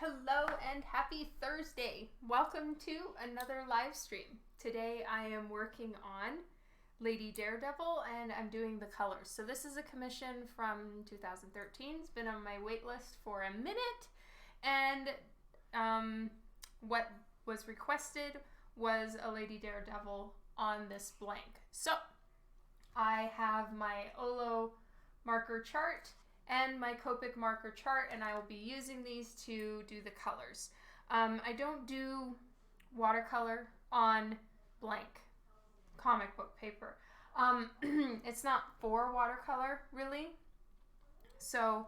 Hello and happy Thursday. Welcome to another live stream. Today I am working on Lady Daredevil and I'm doing the colors. So this is a commission from 2013. It's been on my wait list for a minute, and what was requested was a Lady Daredevil on this blank. So I have my Olo marker chart and my Copic marker chart, and I will be using these to do the colors. I don't do watercolor on blank comic book paper. It's not for watercolor, really. So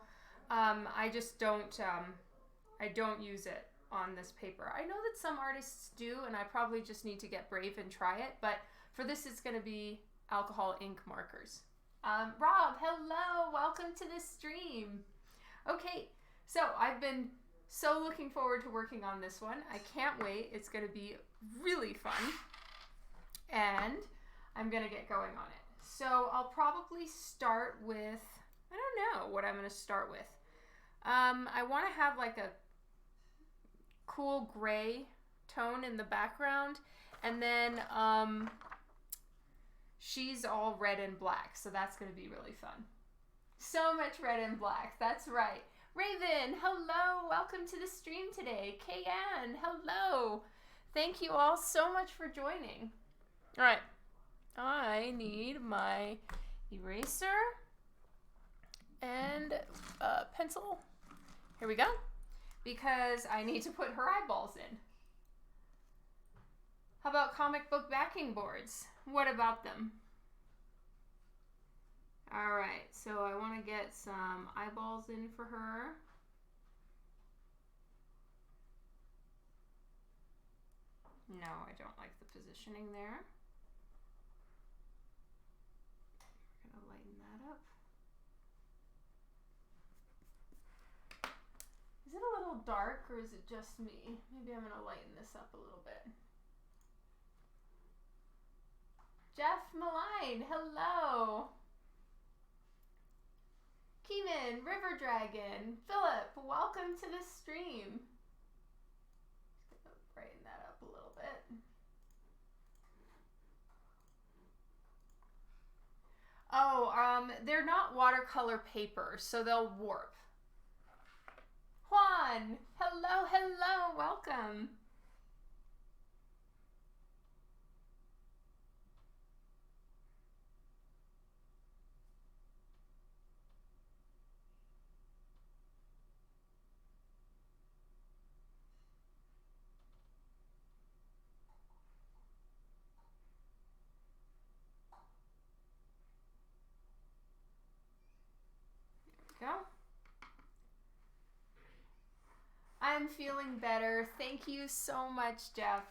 I just don't, I don't use it on this paper. I know that some artists do, and I probably just need to get brave and try it, but for this it's going to be alcohol ink markers. Rob, hello, welcome to the stream. Okay, so I've been so looking forward to working on this one. I can't wait. It's going to be really fun, and I'm going to get going on it. So I'll probably start with, I don't know what I'm going to start with. I want to have like a cool gray tone in the background, and then she's all red and black, so that's going to be really fun. So much red and black, that's right. Raven, hello, welcome to the stream today. Kayan, hello. Thank you all so much for joining. All right, I need my eraser and a pencil. Here we go, because I need to put her eyeballs in. How about comic book backing boards? What about them? All right, so I want to get some eyeballs in for her. No, I don't like the positioning there. We're going to lighten that up. Is it a little dark, or is it just me? Maybe I'm going to lighten this up a little bit. Jeff Malign, hello. Keeman, River Dragon, Philip, welcome to the stream. Just gonna brighten that up a little bit. Oh, they're not watercolor paper, so they'll warp. Juan, hello, hello, welcome. Go. I'm feeling better. Thank you so much, Jeff.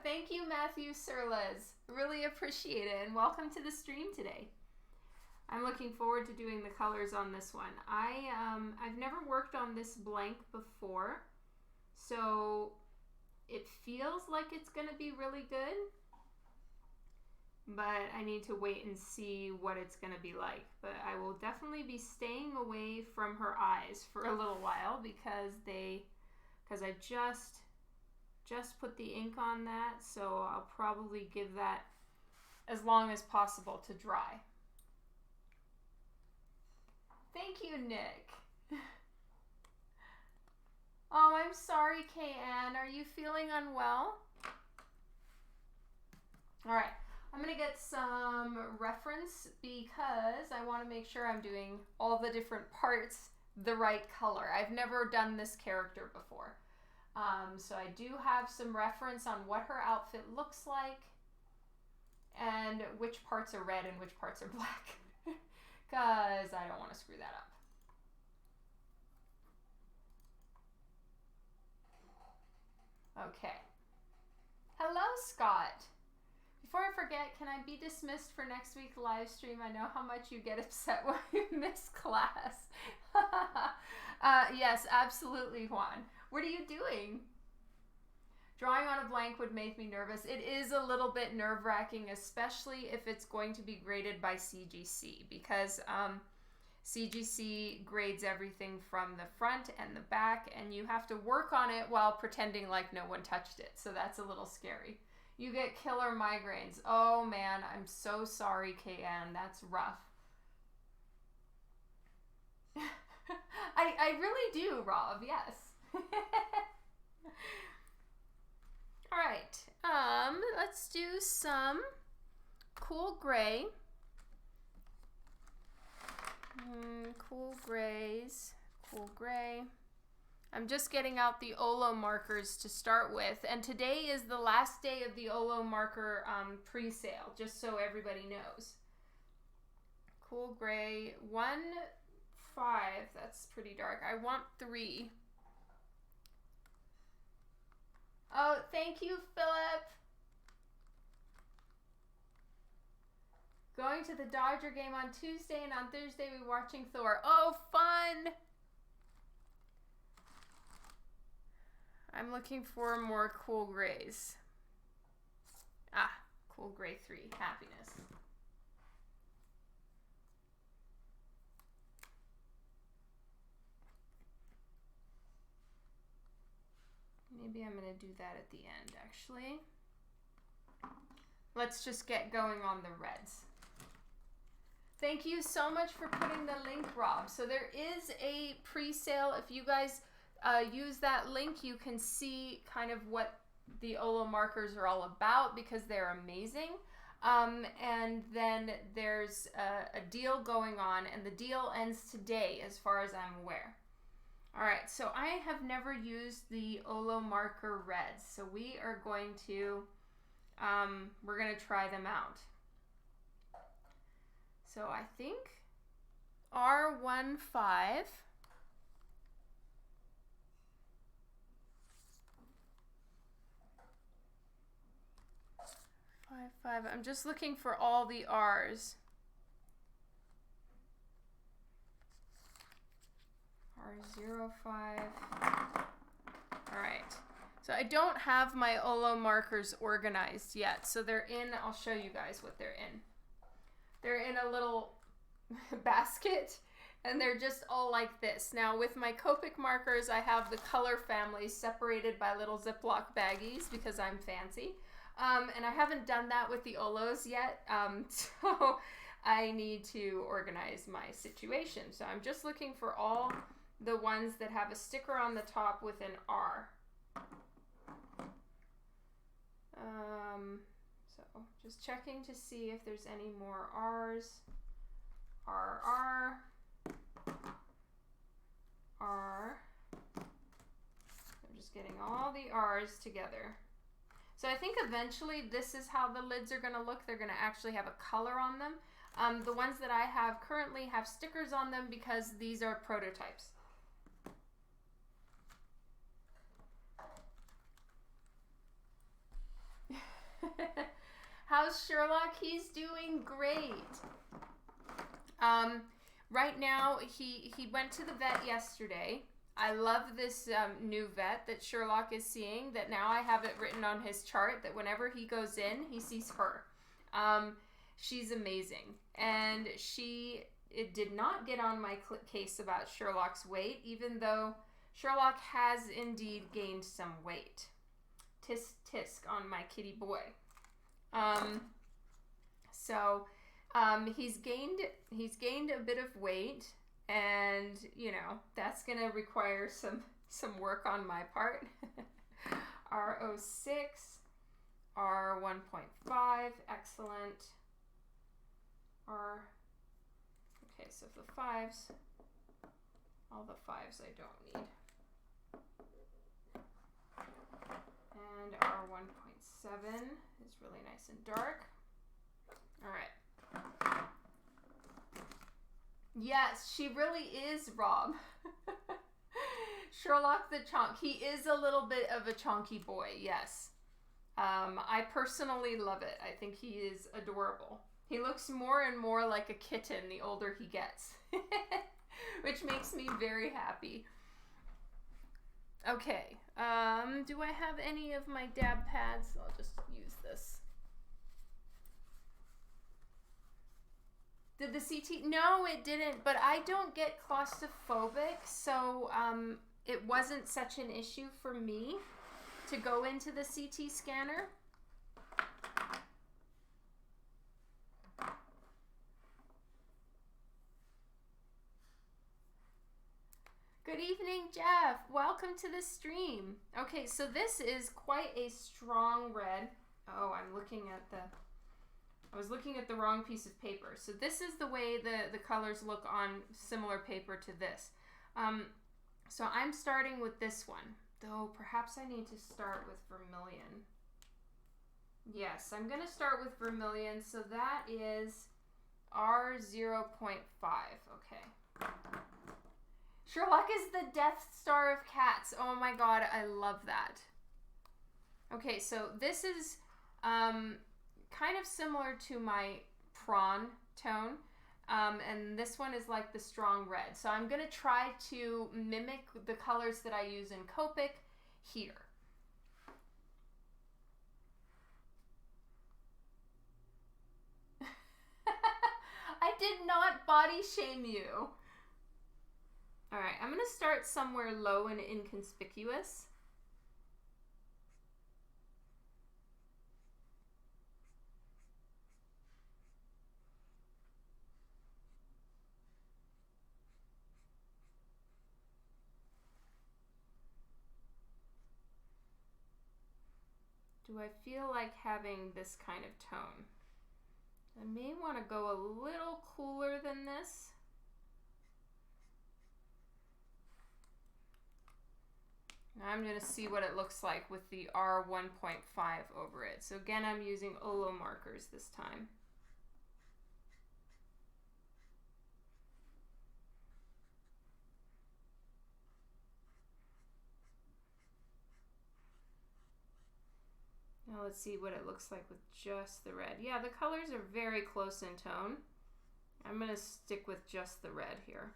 Thank you, Matthew Surles. Really appreciate it, and welcome to the stream today. I'm looking forward to doing the colors on this one. I've never worked on this blank before, so it feels like it's going to be really good. But I need to wait and see what it's going to be like. But I will definitely be staying away from her eyes for a little while because I just put the ink on that, so I'll probably give that as long as possible to dry. Thank you, Nick. Oh, I'm sorry, Kay-Ann. Are you feeling unwell? All right. I'm going to get some reference because I want to make sure I'm doing all the different parts the right color. I've never done this character before. So I do have some reference on what her outfit looks like and which parts are red and which parts are black because I don't want to screw that up. Okay. Hello, Scott. Before I forget, can I be dismissed for next week's live stream? I know how much you get upset when you miss class. Yes, absolutely, Juan. What are you doing? Drawing on a blank would make me nervous. It is a little bit nerve-wracking, especially if it's going to be graded by CGC, because CGC grades everything from the front and the back, and you have to work on it while pretending like no one touched it. So that's a little scary. You get killer migraines. Oh man, I'm so sorry, KN. That's rough. I really do, Rob. Yes. All right. Let's do some cool gray. Cool grays. Cool gray. I'm just getting out the Olo markers to start with, and today is the last day of the Olo marker pre-sale, just so everybody knows. Cool gray, 1-5, that's pretty dark. I want 3. Oh, thank you, Philip. Going to the Dodger game on Tuesday, and on Thursday we're watching Thor. Oh, fun! I'm looking for more cool grays. Ah, cool gray 3, happiness. Maybe I'm going to do that at the end, actually. Let's just get going on the reds. Thank you so much for putting the link, Rob. So there is a pre-sale. If you guys use that link, you can see kind of what the Olo markers are all about, because they're amazing. And then there's a deal going on, and the deal ends today as far as I'm aware. All right, so I have never used the Olo marker reds, so we are going to we're going to try them out. So I think R15 5. I'm just looking for all the R's. R05. All right. So I don't have my Olo markers organized yet. So they're in, I'll show you guys what they're in. They're in a little basket, and they're just all like this. Now with my Copic markers, I have the color families separated by little Ziploc baggies because I'm fancy. And I haven't done that with the Olos yet, so I need to organize my situation. So I'm just looking for all the ones that have a sticker on the top with an R. So just checking to see if there's any more R's. R, R, R. I'm just getting all the R's together. So I think eventually this is how the lids are going to look. They're going to actually have a color on them. The ones that I have currently have stickers on them because these are prototypes. How's Sherlock? He's doing great. Right now, he went to the vet yesterday. I love this new vet that Sherlock is seeing, that now I have it written on his chart that whenever he goes in, he sees her. She's amazing. And it did not get on my case about Sherlock's weight, even though Sherlock has indeed gained some weight. Tisk tisk on my kitty boy. He's gained a bit of weight, and you know that's gonna require some work on my part. R06, R1.5, excellent. Okay, so the 5s, all the 5s I don't need. And R1.7 is really nice and dark. All right. Yes, she really is, Rob. Sherlock the Chonk. He is a little bit of a chonky boy, yes. I personally love it. I think he is adorable. He looks more and more like a kitten the older he gets, which makes me very happy. Okay, do I have any of my dab pads? I'll just use this. Did the CT? No, it didn't, but I don't get claustrophobic, so it wasn't such an issue for me to go into the CT scanner. Good evening, Jeff. Welcome to the stream. Okay, so this is quite a strong red. Oh, I was looking at the wrong piece of paper. So this is the way the colors look on similar paper to this. So I'm starting with this one, though perhaps I need to start with vermilion. Yes, I'm going to start with vermilion. So that is R0.5. Okay. Sherlock is the Death Star of cats. Oh my god, I love that. Okay, so this is kind of similar to my prawn tone. And this one is like the strong red. So I'm going to try to mimic the colors that I use in Copic here. I did not body shame you. Alright, I'm going to start somewhere low and inconspicuous. Do I feel like having this kind of tone? I may want to go a little cooler than this. Now I'm going to see what it looks like with the R1.5 over it. So again, I'm using Olo markers this time. Now let's see what it looks like with just the red. Yeah, the colors are very close in tone. I'm going to stick with just the red here.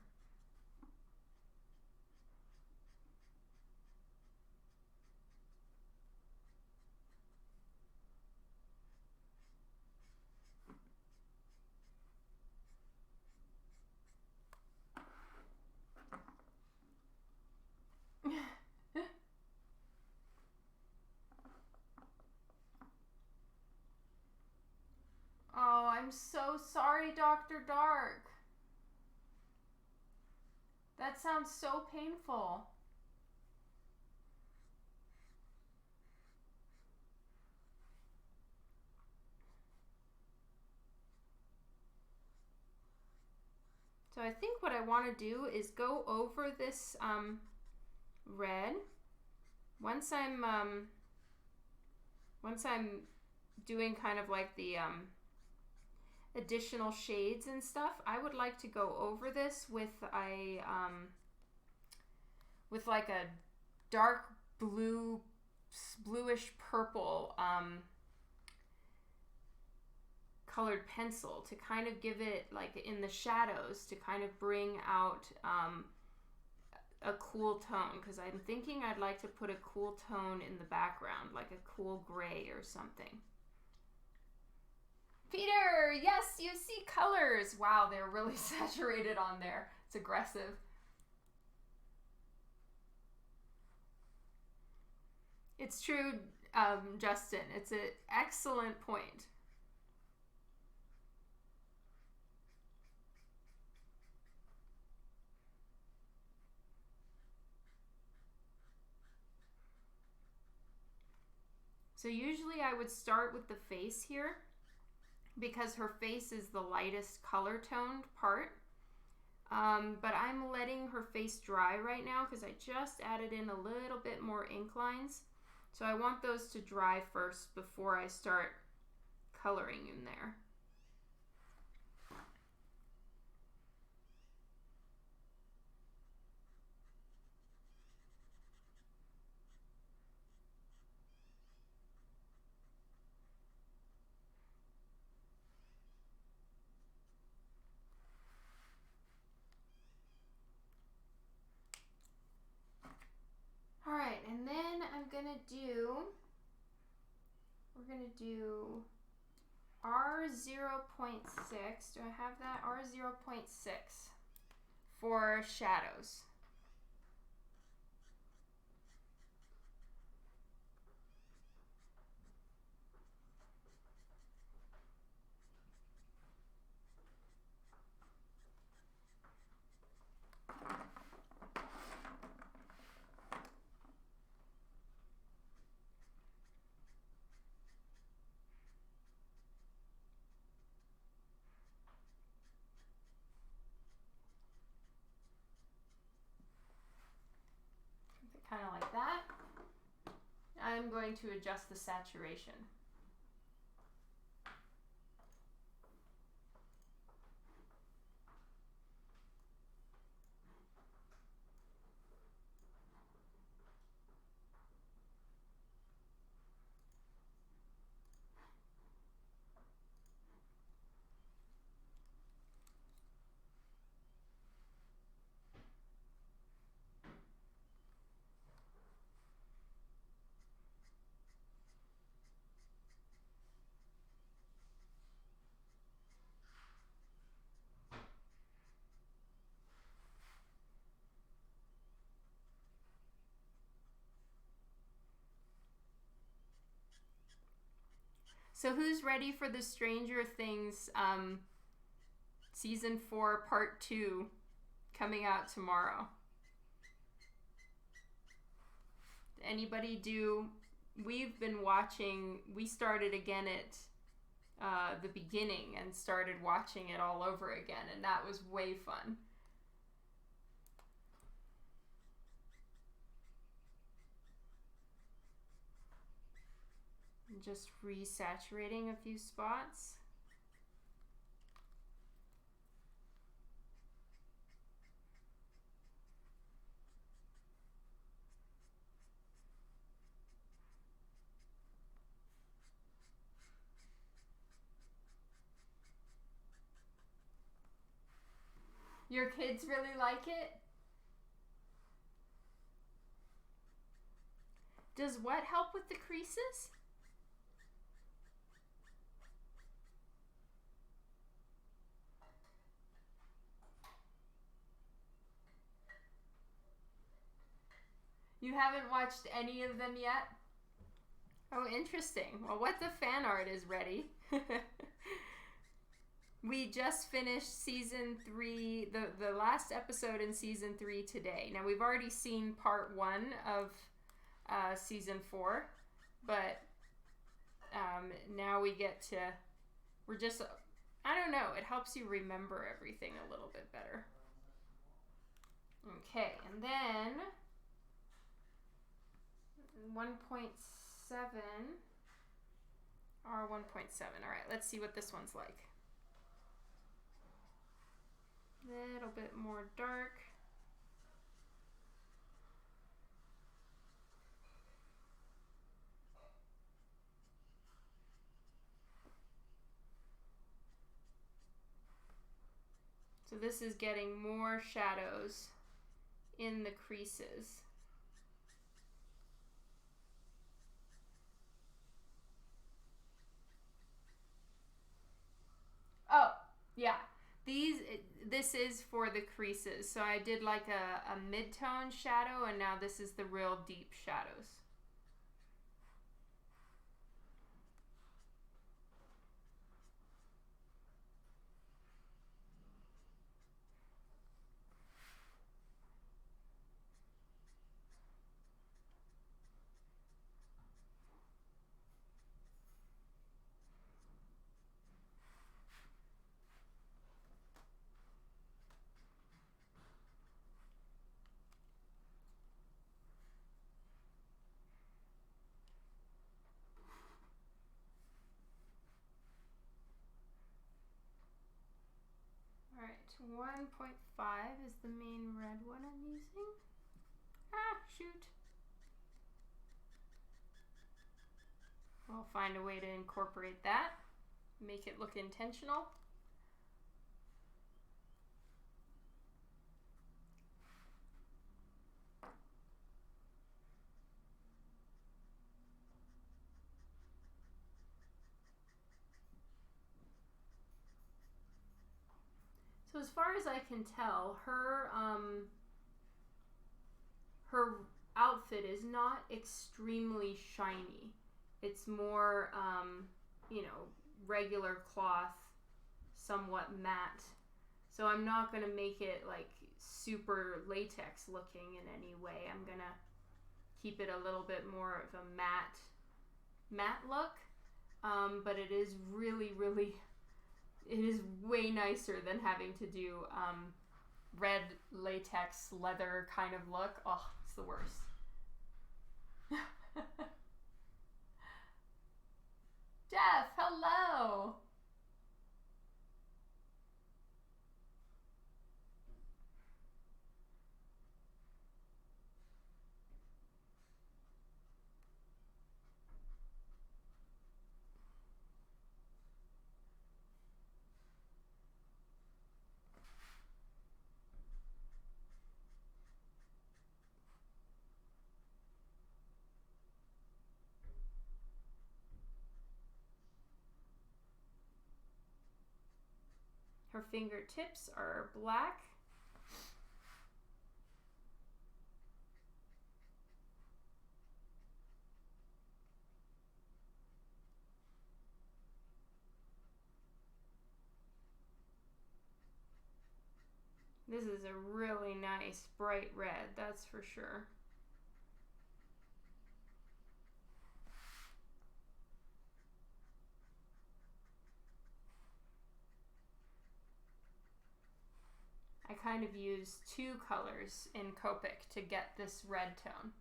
Oh, I'm so sorry, Dr. Dark. That sounds so painful. So I think what I want to do is go over this red. Once I'm doing kind of like the additional shades and stuff, I would like to go over this with a with like a dark blue, bluish purple colored pencil to kind of give it, like in the shadows, to kind of bring out a cool tone, because I'm thinking I'd like to put a cool tone in the background, like a cool gray or something. Peter, yes, you see colors. Wow, they're really saturated on there. It's aggressive. It's true, Justin. It's an excellent point. So usually I would start with the face here, because her face is the lightest color toned part. But I'm letting her face dry right now because I just added in a little bit more ink lines. So I want those to dry first before I start coloring in there. Alright, and then we're gonna do R0.6. Do I have that? R0.6 for shadows. Kind of like that. I'm going to adjust the saturation. So who's ready for the Stranger Things season 4 part 2 coming out tomorrow? Anybody do? We've been watching, we started again at the beginning and started watching it all over again, and that was way fun. Just resaturating a few spots. Your kids really like it? Does what help with the creases? You haven't watched any of them yet? Oh, interesting. Well, What the Fan Art is ready. We just finished season 3, the last episode in season 3 today. Now, we've already seen part 1 of season 4, but now we get to, we're just, I don't know, it helps you remember everything a little bit better. Okay, and then 1.7 or 1.7. All right, let's see what this one's like. A little bit more dark. So this is getting more shadows in the creases. Oh, yeah. This is for the creases. So I did like a mid-tone shadow, and now this is the real deep shadows. Alright, 1.5 is the main red one I'm using. Ah, shoot. I'll find a way to incorporate that, make it look intentional. So as far as I can tell, her outfit is not extremely shiny. It's more, you know, regular cloth, somewhat matte. So I'm not going to make it like super latex looking in any way. I'm going to keep it a little bit more of a matte look. But it is really, really, it is way nicer than having to do red latex leather kind of look. Oh, it's the worst. Jeff, hello. Her fingertips are black. This is a really nice bright red, that's for sure. I kind of use two colors in Copic to get this red tone.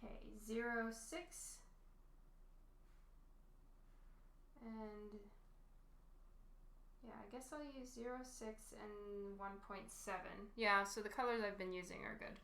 Okay, 06 and yeah, I guess I'll use 06 and 1.7. Yeah, so the colors I've been using are good.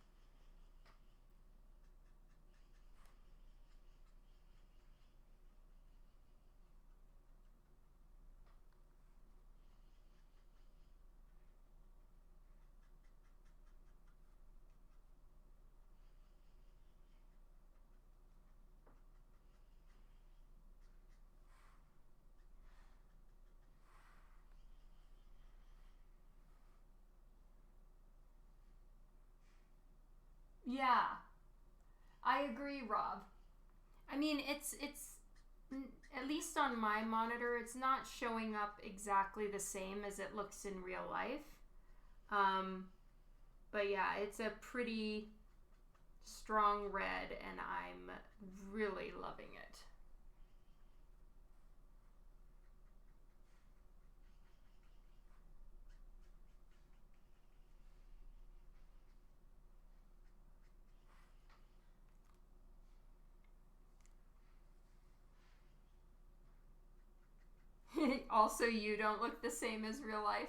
Yeah, I agree, Rob. I mean, it's at least on my monitor, it's not showing up exactly the same as it looks in real life. But yeah, it's a pretty strong red, and I'm really loving it. Also, you don't look the same as real life.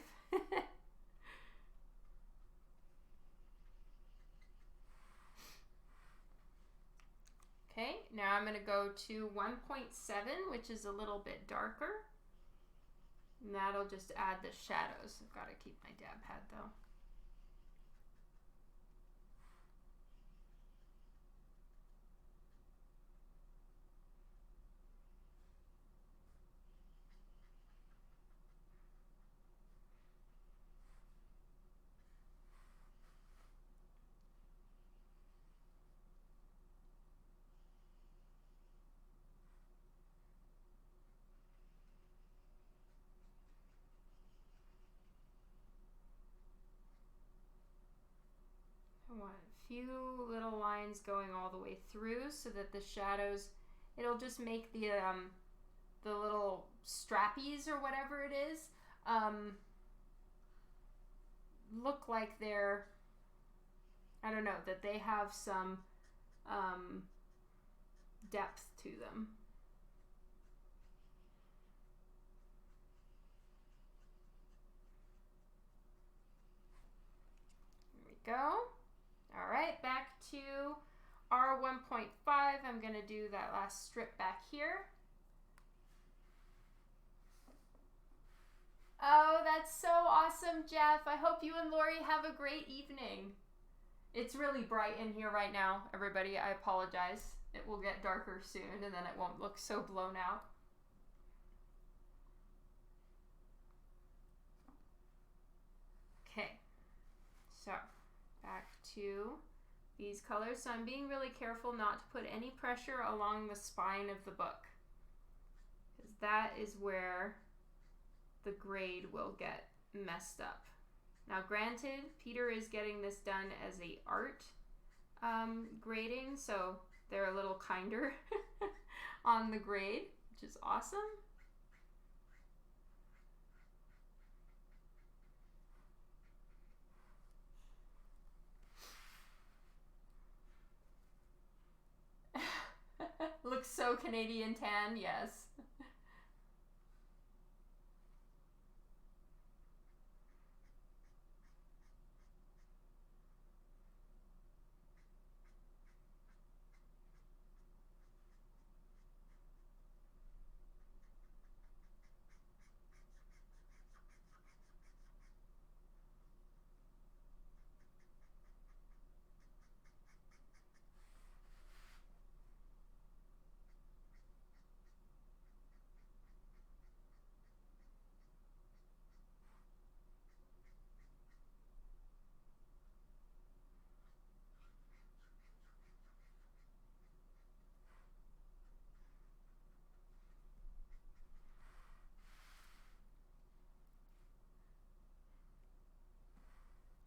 Okay, now I'm going to go to 1.7, which is a little bit darker. And that'll just add the shadows. I've got to keep my dab pad though. I want a few little lines going all the way through so that the shadows, it'll just make the little strappies or whatever it is look like they're, I don't know, that they have some depth to them. There we go. All right, back to our 1.5. I'm going to do that last strip back here. Oh, that's so awesome, Jeff. I hope you and Lori have a great evening. It's really bright in here right now, everybody. I apologize. It will get darker soon, and then it won't look so blown out. So back to these colors. So I'm being really careful not to put any pressure along the spine of the book, because that is where the grade will get messed up. Now granted, Peter is getting this done as a art grading, so they're a little kinder on the grade, which is awesome. Looks so Canadian tan, yes.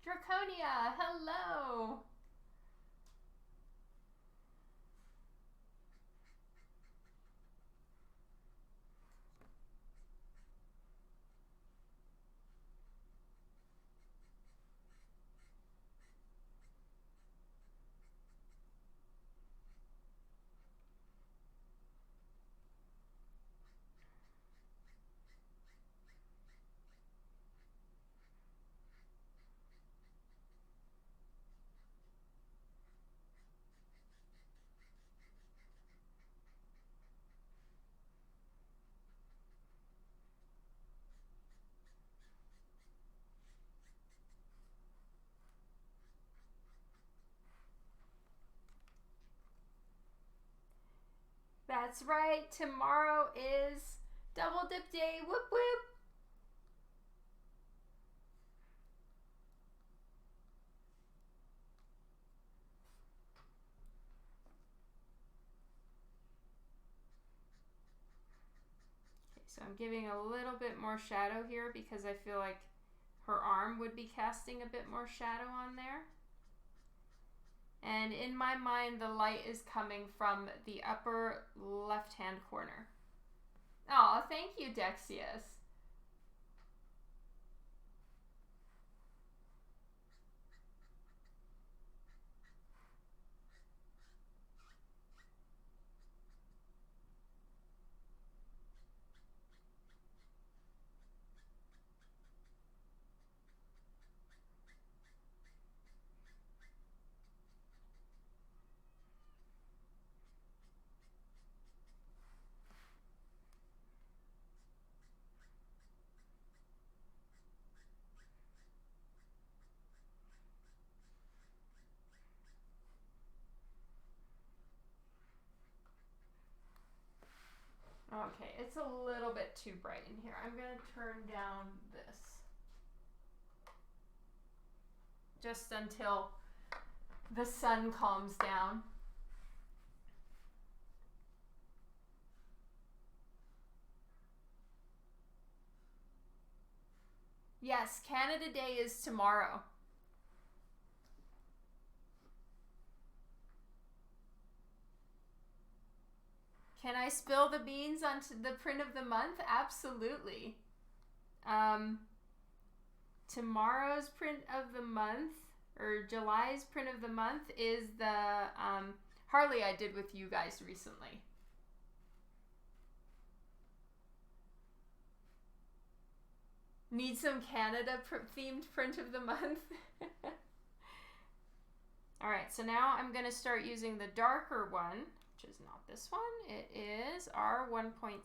Draconia, hello! That's right, tomorrow is double dip day, whoop whoop! Okay, so I'm giving a little bit more shadow here because I feel like her arm would be casting a bit more shadow on there. And in my mind, the light is coming from the upper left-hand corner. Oh, thank you, Dexius. Okay, it's a little bit too bright in here. I'm going to turn down this. Just until the sun calms down. Yes, Canada Day is tomorrow. Can I spill the beans onto the print of the month? Absolutely. Tomorrow's print of the month, or July's print of the month, is the Harley I did with you guys recently. Need some Canada themed print of the month? Alright, so now I'm going to start using the darker one, which is not this one. It is R1.7.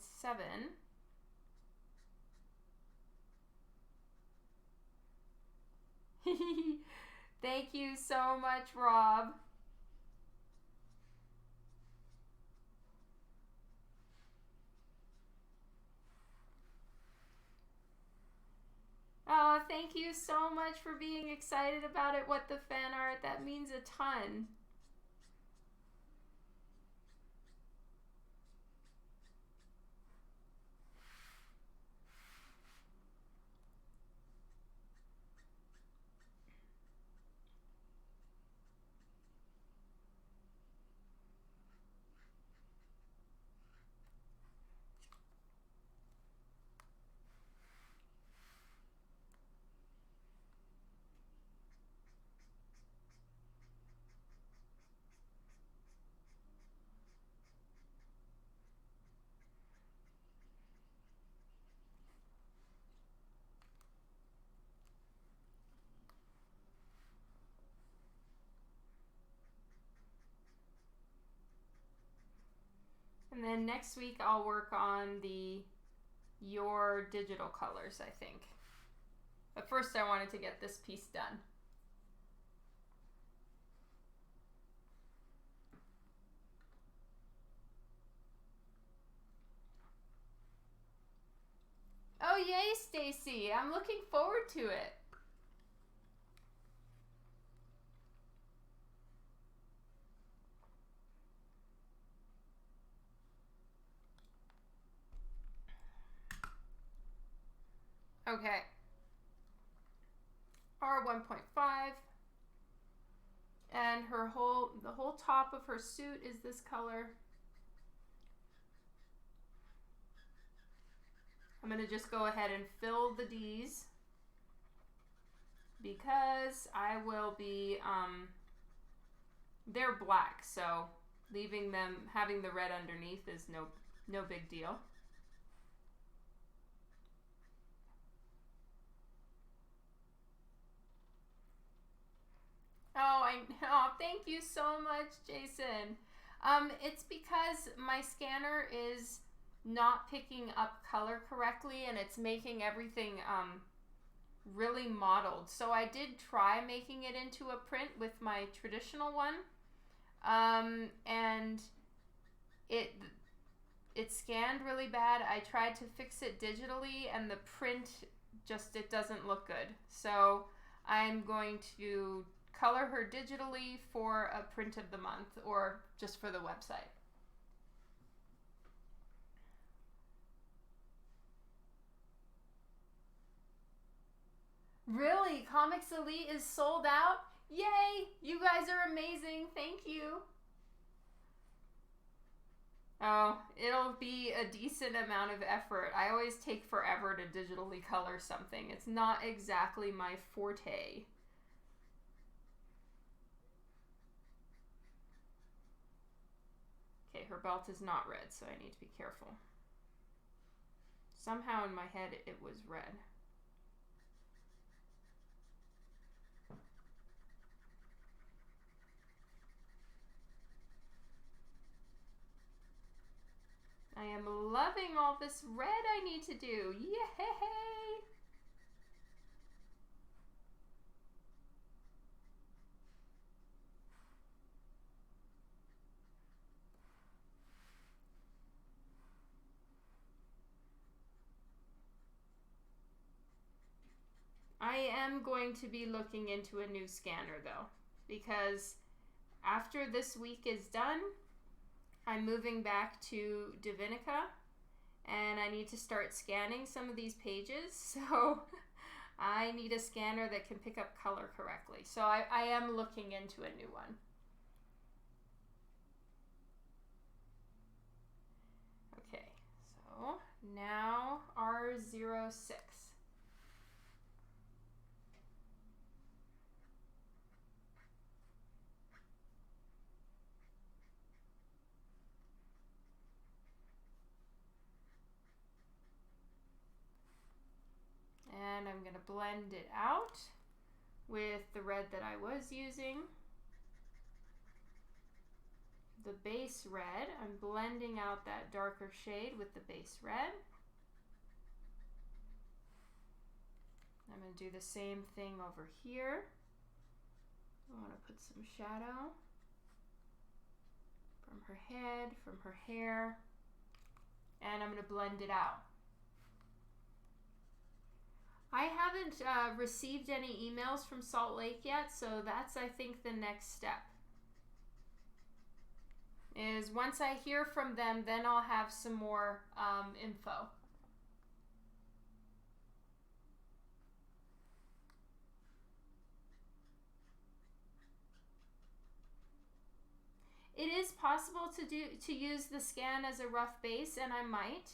Thank you so much, Rob. Oh, thank thank you so much for being excited about it. What the fan art, that means a ton. And then next week I'll work on your digital colors, I think. But first I wanted to get this piece done. Oh yay, Stacy! I'm looking forward to it. Okay. R1.5. And the whole top of her suit is this color. I'm going to just go ahead and fill the D's because I will be, they're black, so leaving them, having the red underneath is no big deal. Oh, thank you so much, Jason. It's because my scanner is not picking up color correctly and it's making everything really mottled. So I did try making it into a print with my traditional one, and it scanned really bad. I tried to fix it digitally and the print it doesn't look good. So I'm going to color her digitally for a print of the month or just for the website. Really? Comics Elite is sold out? Yay! You guys are amazing. Thank you. Oh, it'll be a decent amount of effort. I always take forever to digitally color something. It's not exactly my forte. Okay, her belt is not red, so I need to be careful. Somehow in my head it was red. I am loving all this red I need to do. Yay! I am going to be looking into a new scanner though, because after this week is done, I'm moving back to Divinica and I need to start scanning some of these pages, so I need a scanner that can pick up color correctly. So I am looking into a new one. Okay, so now R06. And I'm going to blend it out with the red that I was using. The base red, I'm blending out that darker shade with the base red. I'm going to do the same thing over here. I want to put some shadow from her head, from her hair, and I'm going to blend it out. I haven't received any emails from Salt Lake yet, so that's, I think, the next step. Is once I hear from them, then I'll have some more info. It is possible to use the scan as a rough base, and I might.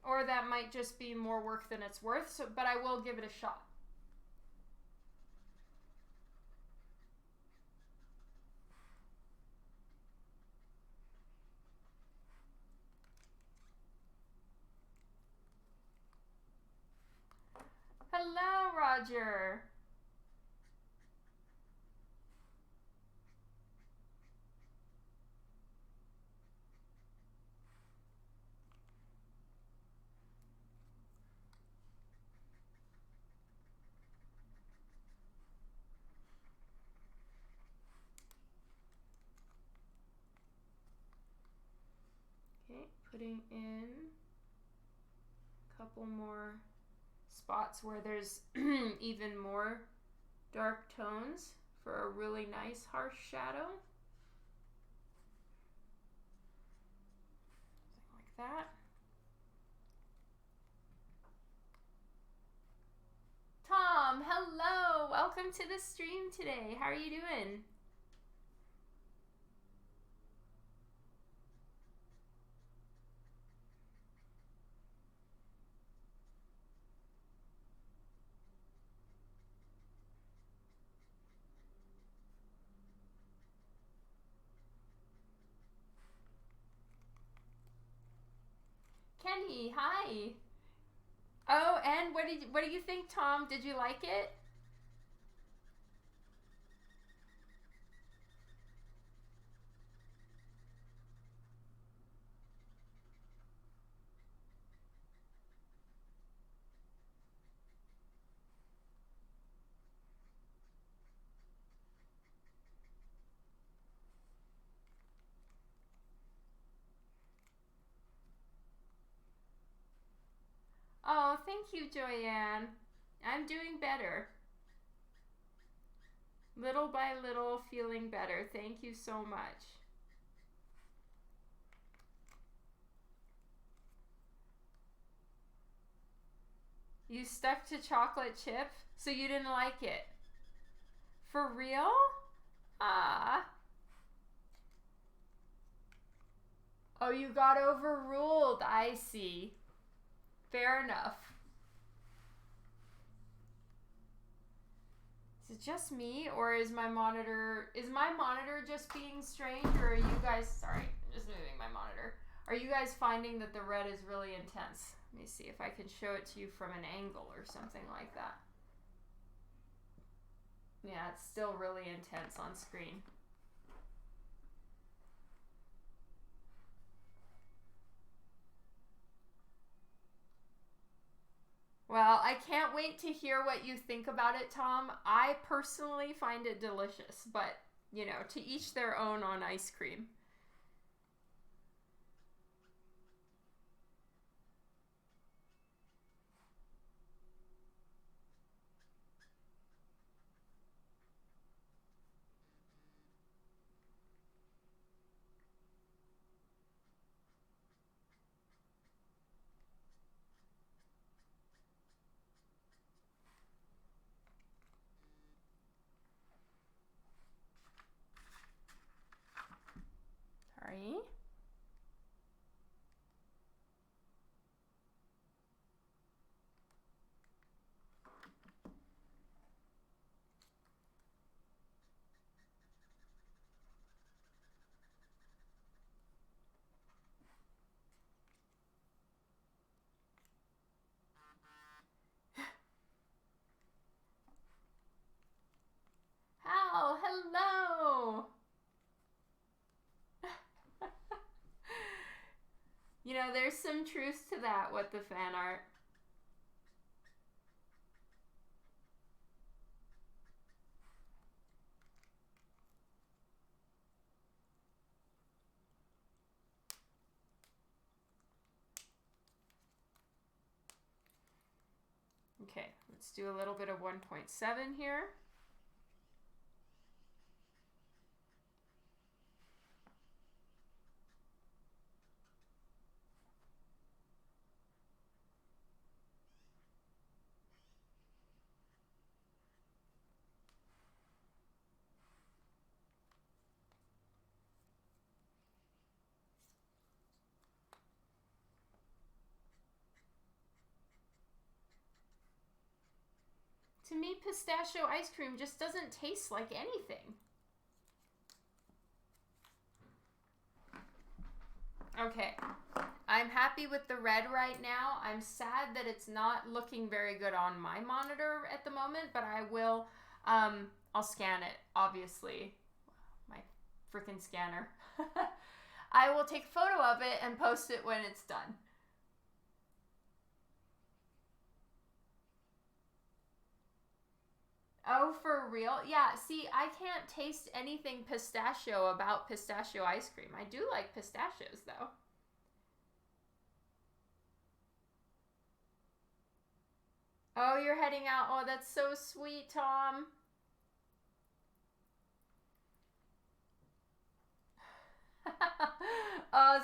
Or that might just be more work than it's worth, so, but I will give it a shot. Hello, Roger. Okay, putting in a couple more spots where there's even more dark tones for a really nice harsh shadow. Something like that. Tom, hello! Welcome to the stream today. How are you doing? Kenny, hi. Oh, and what do you think, Tom? Did you like it? Oh, thank you, Joyanne. I'm doing better. Little by little, feeling better. Thank you so much. You stuck to chocolate chip, so you didn't like it. For real? Ah. Oh, you got overruled. I see. Fair enough. Is it just me, or is my monitor just being strange, or are you guys, sorry, I'm just moving my monitor. Are you guys finding that the red is really intense? Let me see if I can show it to you from an angle or something like that. Yeah, it's still really intense on screen. Well, I can't wait to hear what you think about it, Tom. I personally find it delicious, but, you know, to each their own on ice cream. Sorry. Hal, hello! You know, there's some truth to that with the fan art. Okay, let's do a little bit of 1.7 here. To me, pistachio ice cream just doesn't taste like anything. Okay, I'm happy with the red right now. I'm sad that it's not looking very good on my monitor at the moment, but I will, I'll scan it, obviously. My freaking scanner. I will take a photo of it and post it when it's done. Oh, for real? Yeah, see, I can't taste anything pistachio about pistachio ice cream. I do like pistachios, though. Oh, you're heading out. Oh, that's so sweet, Tom. Oh,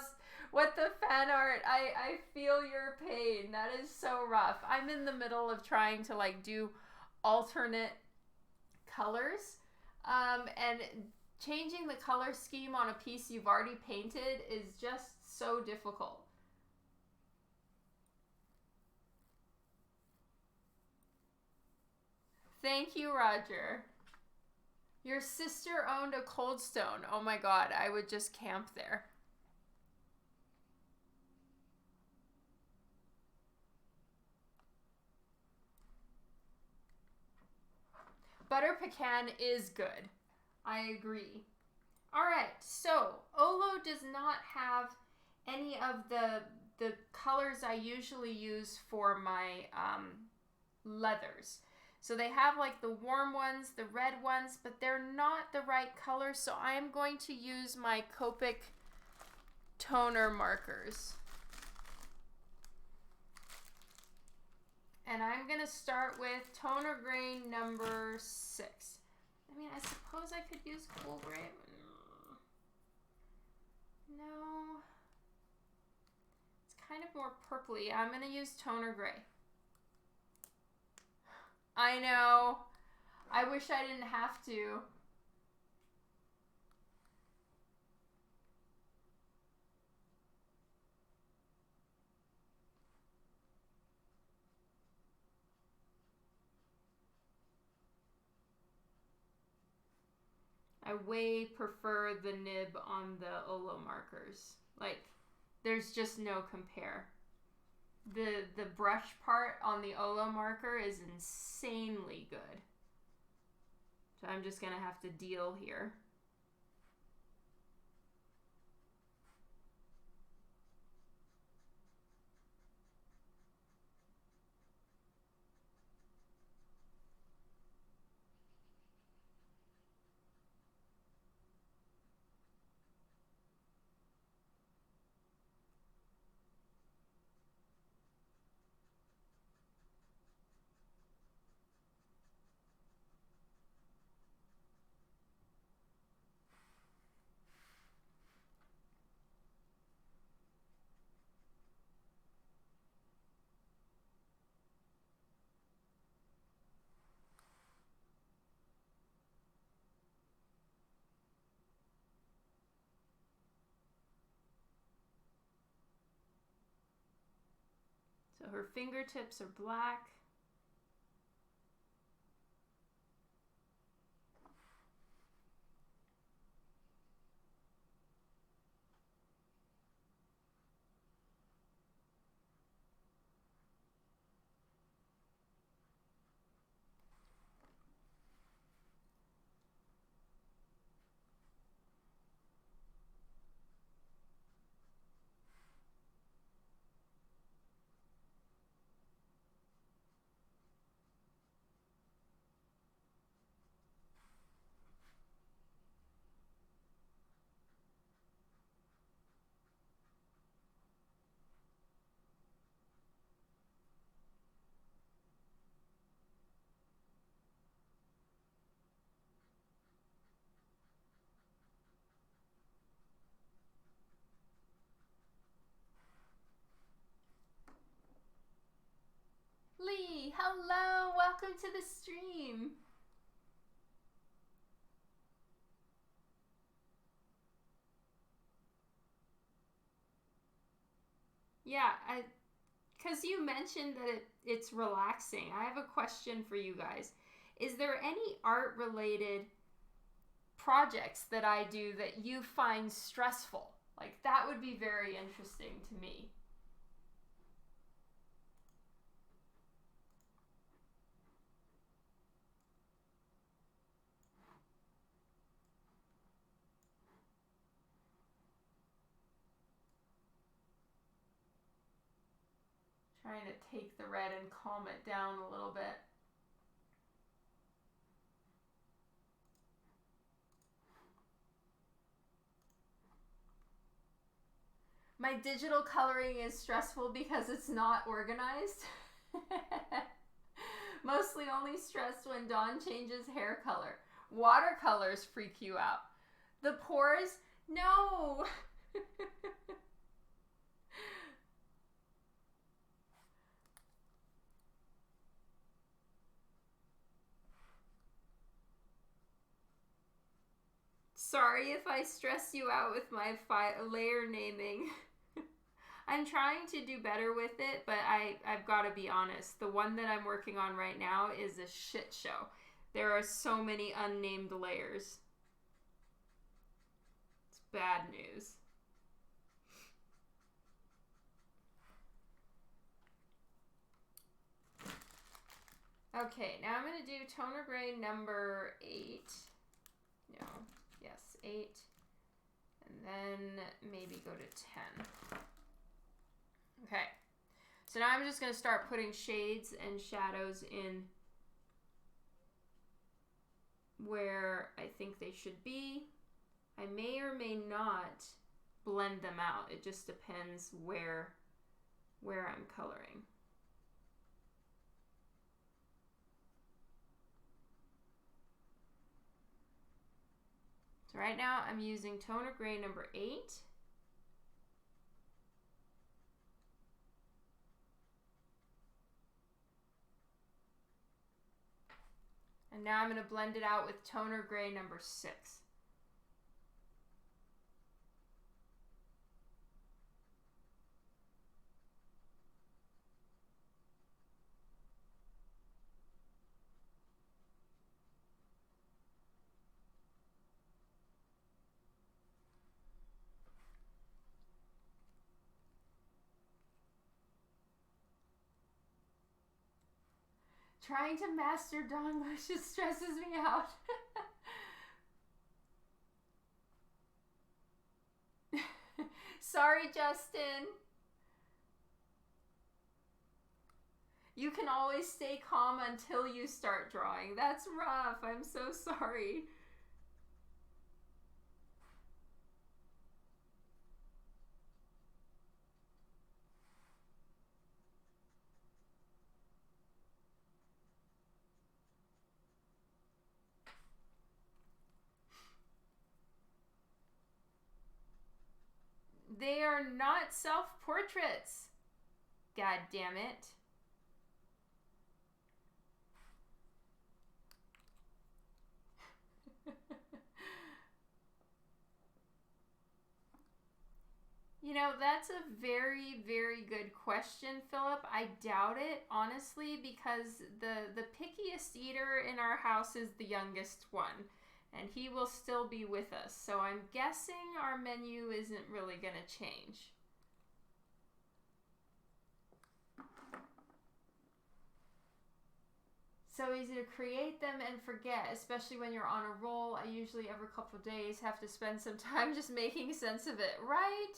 what the fan art. I feel your pain. That is so rough. I'm in the middle of trying to like do alternate colors. And changing the color scheme on a piece you've already painted is just so difficult. Thank you, Roger. Your sister owned a Cold Stone. Oh my god, I would just camp there. Butter pecan is good. I agree. All right, so Olo does not have any of the colors I usually use for my leathers. So they have like the warm ones, the red ones, but they're not the right color. So I am going to use my Copic toner markers. And I'm going to start with toner grain number 6. I mean, I suppose I could use cool gray. No. It's kind of more purpley. I'm going to use toner gray. I know. I wish I didn't have to. I way prefer the nib on the Olo markers. Like, there's just no compare. The brush part on the Olo marker is insanely good. So I'm just gonna have to deal here. So her fingertips are black. Hello, welcome to the stream. Yeah, because you mentioned that it's relaxing. I have a question for you guys. Is there any art related projects that I do that you find stressful? Like, that would be very interesting to me. Trying to take the red and calm it down a little bit. My digital coloring is stressful because it's not organized. Mostly only stressed when Dawn changes hair color. Watercolors freak you out. The pores? No! Sorry if I stress you out with my layer naming. I'm trying to do better with it, but I've got to be honest. The one that I'm working on right now is a shit show. There are so many unnamed layers. It's bad news. Okay, now I'm going to do toner gray number 8. No, yes, 8. And then maybe go to 10. Okay, so now I'm just going to start putting shades and shadows in where I think they should be. I may or may not blend them out. It just depends where I'm coloring. So right now I'm using toner gray number 8. And now I'm going to blend it out with toner gray number 6. Trying to master Dawn just stresses me out. Sorry, Justin. You can always stay calm until you start drawing. That's rough. I'm so sorry. They are not self-portraits. God damn it. You know, that's a very, very good question, Philip. I doubt it, honestly, because the pickiest eater in our house is the youngest one, and he will still be with us. So I'm guessing our menu isn't really going to change. So easy to create them and forget, especially when you're on a roll. I usually every couple of days have to spend some time just making sense of it, right?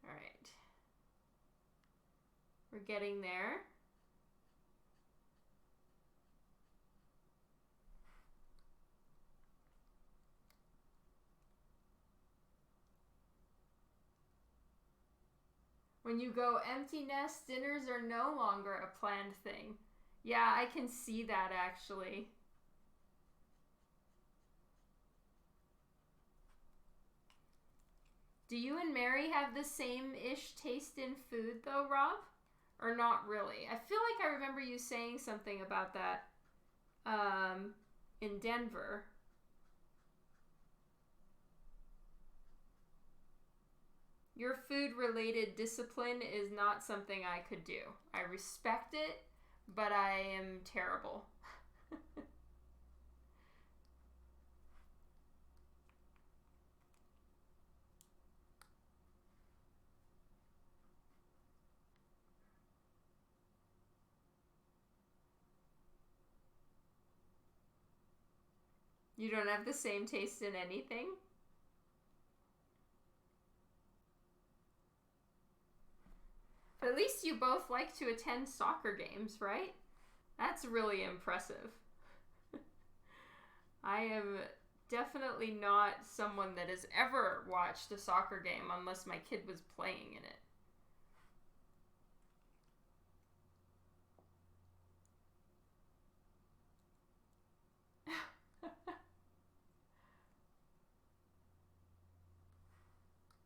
All right. We're getting there. When you go empty nest, dinners are no longer a planned thing. Yeah, I can see that actually. Do you and Mary have the same-ish taste in food though, Rob? Or not really? I feel like I remember you saying something about that in Denver. Your food-related discipline is not something I could do. I respect it, but I am terrible. You don't have the same taste in anything? But at least you both like to attend soccer games, right? That's really impressive. I am definitely not someone that has ever watched a soccer game unless my kid was playing in it.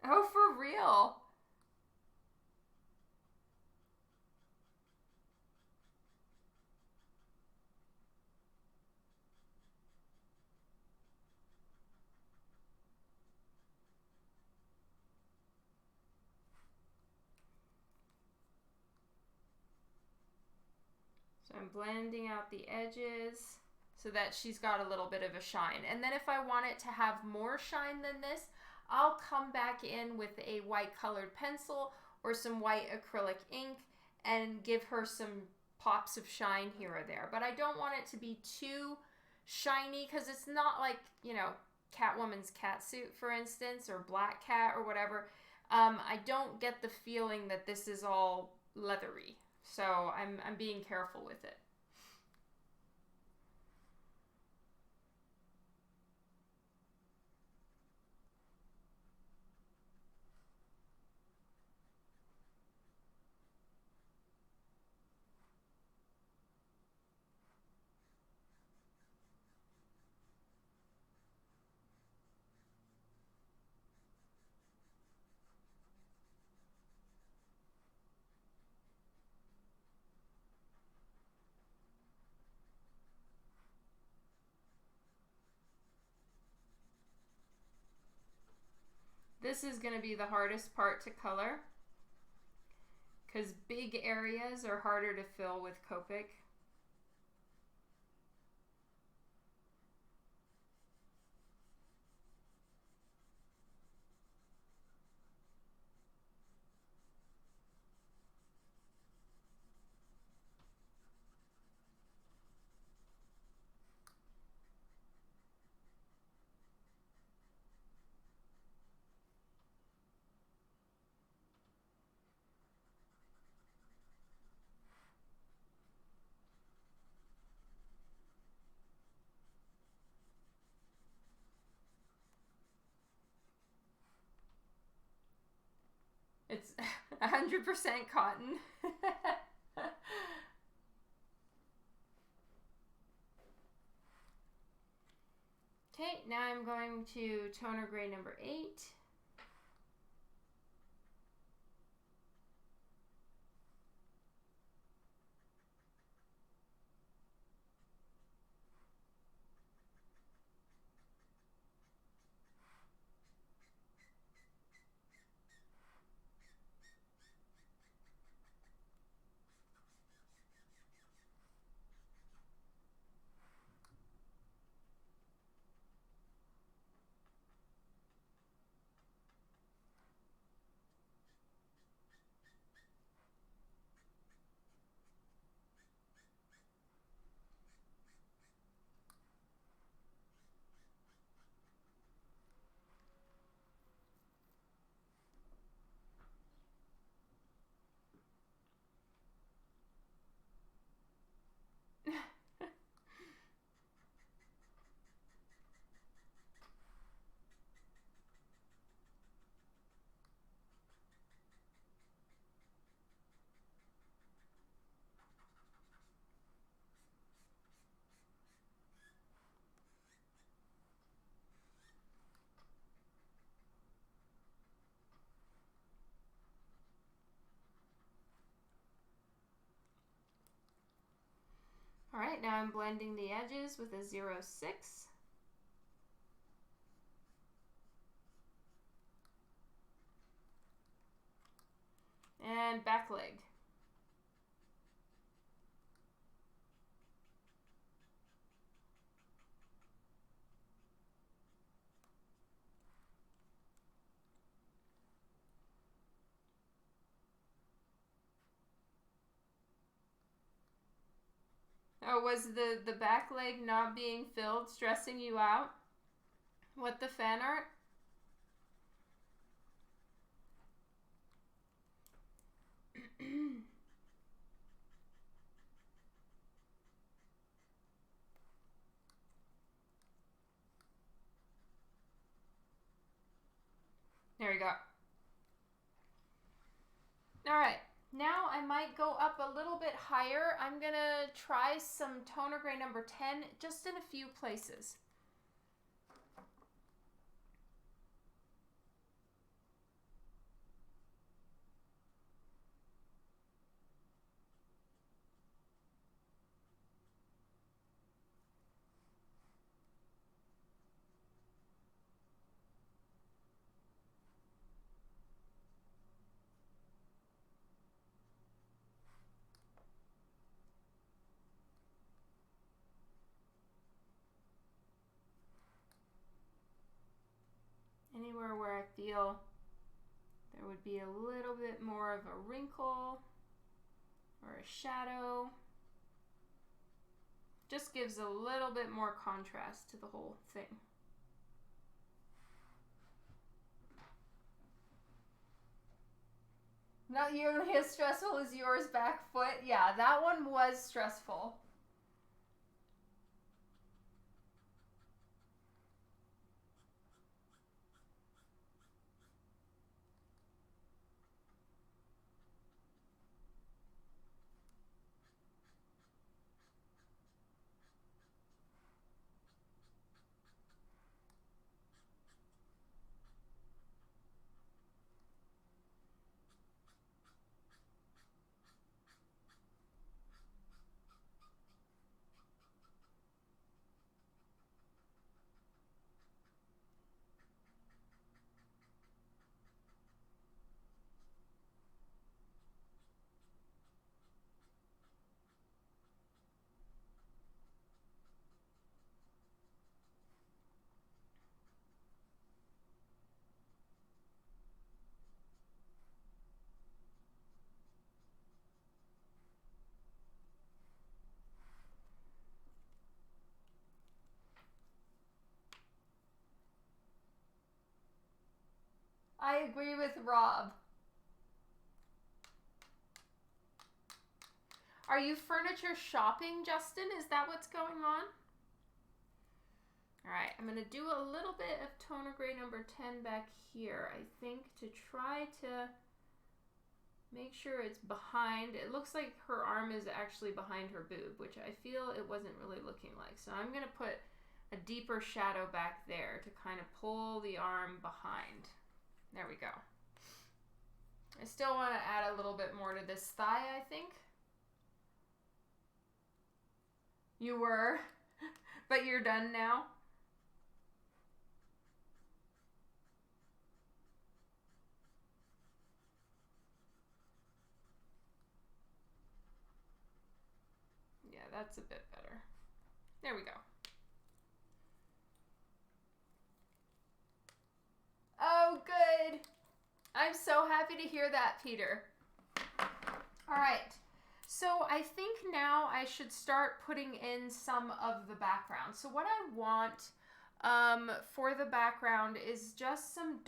Oh, for real? So I'm blending out the edges so that she's got a little bit of a shine. And then if I want it to have more shine than this, I'll come back in with a white colored pencil or some white acrylic ink and give her some pops of shine here or there. But I don't want it to be too shiny because it's not like, you know, Catwoman's cat suit, for instance, or Black Cat or whatever. I don't get the feeling that this is all leathery. So I'm being careful with it. This is going to be the hardest part to color because big areas are harder to fill with Copic. It's 100% cotton. Okay, now I'm going to toner gray number 8. All right, now I'm blending the edges with a 06. And back leg. Oh, was the back leg not being filled stressing you out? What, the fan art? There we go. All right. Now I might go up a little bit higher. I'm going to try some toner gray number 10 just in a few places. Anywhere where I feel there would be a little bit more of a wrinkle or a shadow. Just gives a little bit more contrast to the whole thing. Not nearly as stressful as yours, back foot. Yeah, that one was stressful. I agree with Rob. Are you furniture shopping, Justin? Is that what's going on? All right, I'm going to do a little bit of toner gray number 10 back here, I think, to try to make sure it's behind. It looks like her arm is actually behind her boob, which I feel it wasn't really looking like. So I'm going to put a deeper shadow back there to kind of pull the arm behind. There we go. I still want to add a little bit more to this thigh, I think. You were, but you're done now. Yeah, that's a bit better. There we go. Oh, good. I'm so happy to hear that, Peter. All right. So I think now I should start putting in some of the background. So what I want for the background is just some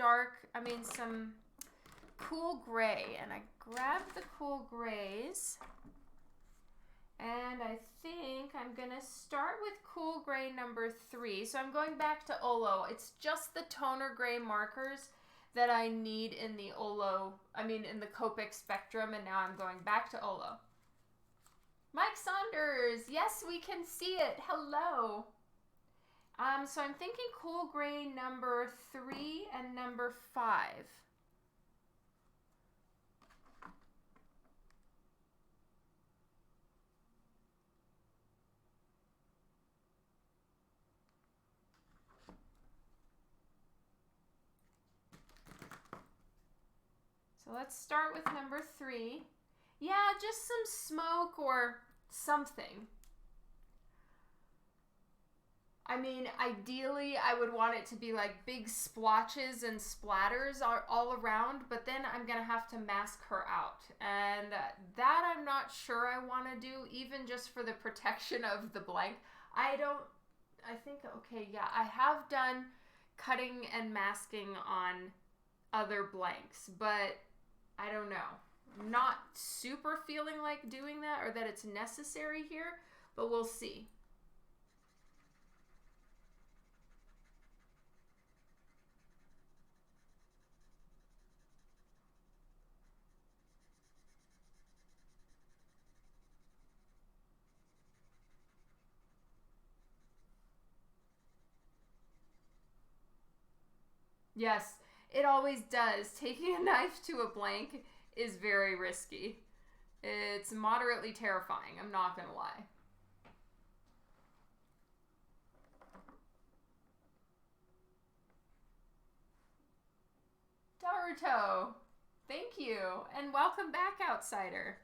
some cool gray. And I grabbed the cool grays. And I think I'm going to start with cool gray number 3. So I'm going back to Olo. It's just the toner gray markers that I need in the in the Copic spectrum. And now I'm going back to Olo. Mike Saunders, yes, we can see it. Hello. So I'm thinking cool gray number 3 and number 5. So let's start with number 3. Yeah, just some smoke or something. I mean, ideally, I would want it to be like big splotches and splatters all around, but then I'm going to have to mask her out. And that I'm not sure I want to do, even just for the protection of the blank. I have done cutting and masking on other blanks, but I don't know. Not super feeling like doing that or that it's necessary here, but we'll see. Yes, it always does. Taking a knife to a blank is very risky. It's moderately terrifying, I'm not gonna lie. Daruto, thank you, and welcome back, Outsider.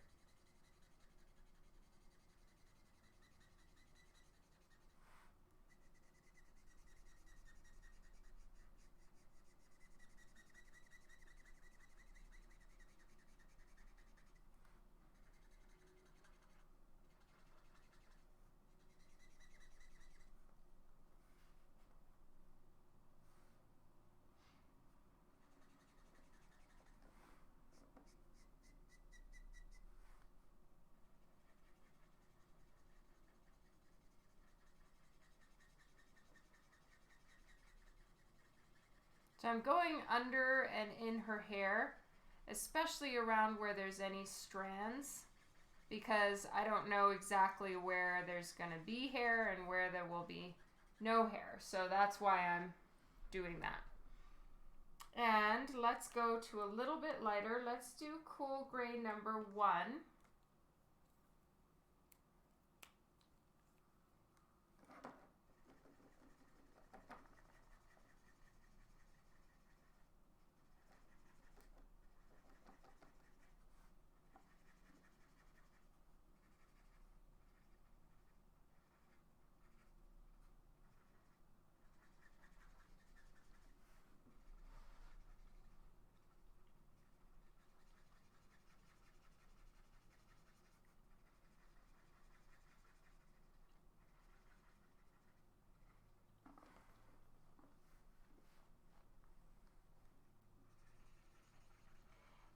So I'm going under and in her hair, especially around where there's any strands, because I don't know exactly where there's going to be hair and where there will be no hair. So that's why I'm doing that. And let's go to a little bit lighter. Let's do cool gray number 1.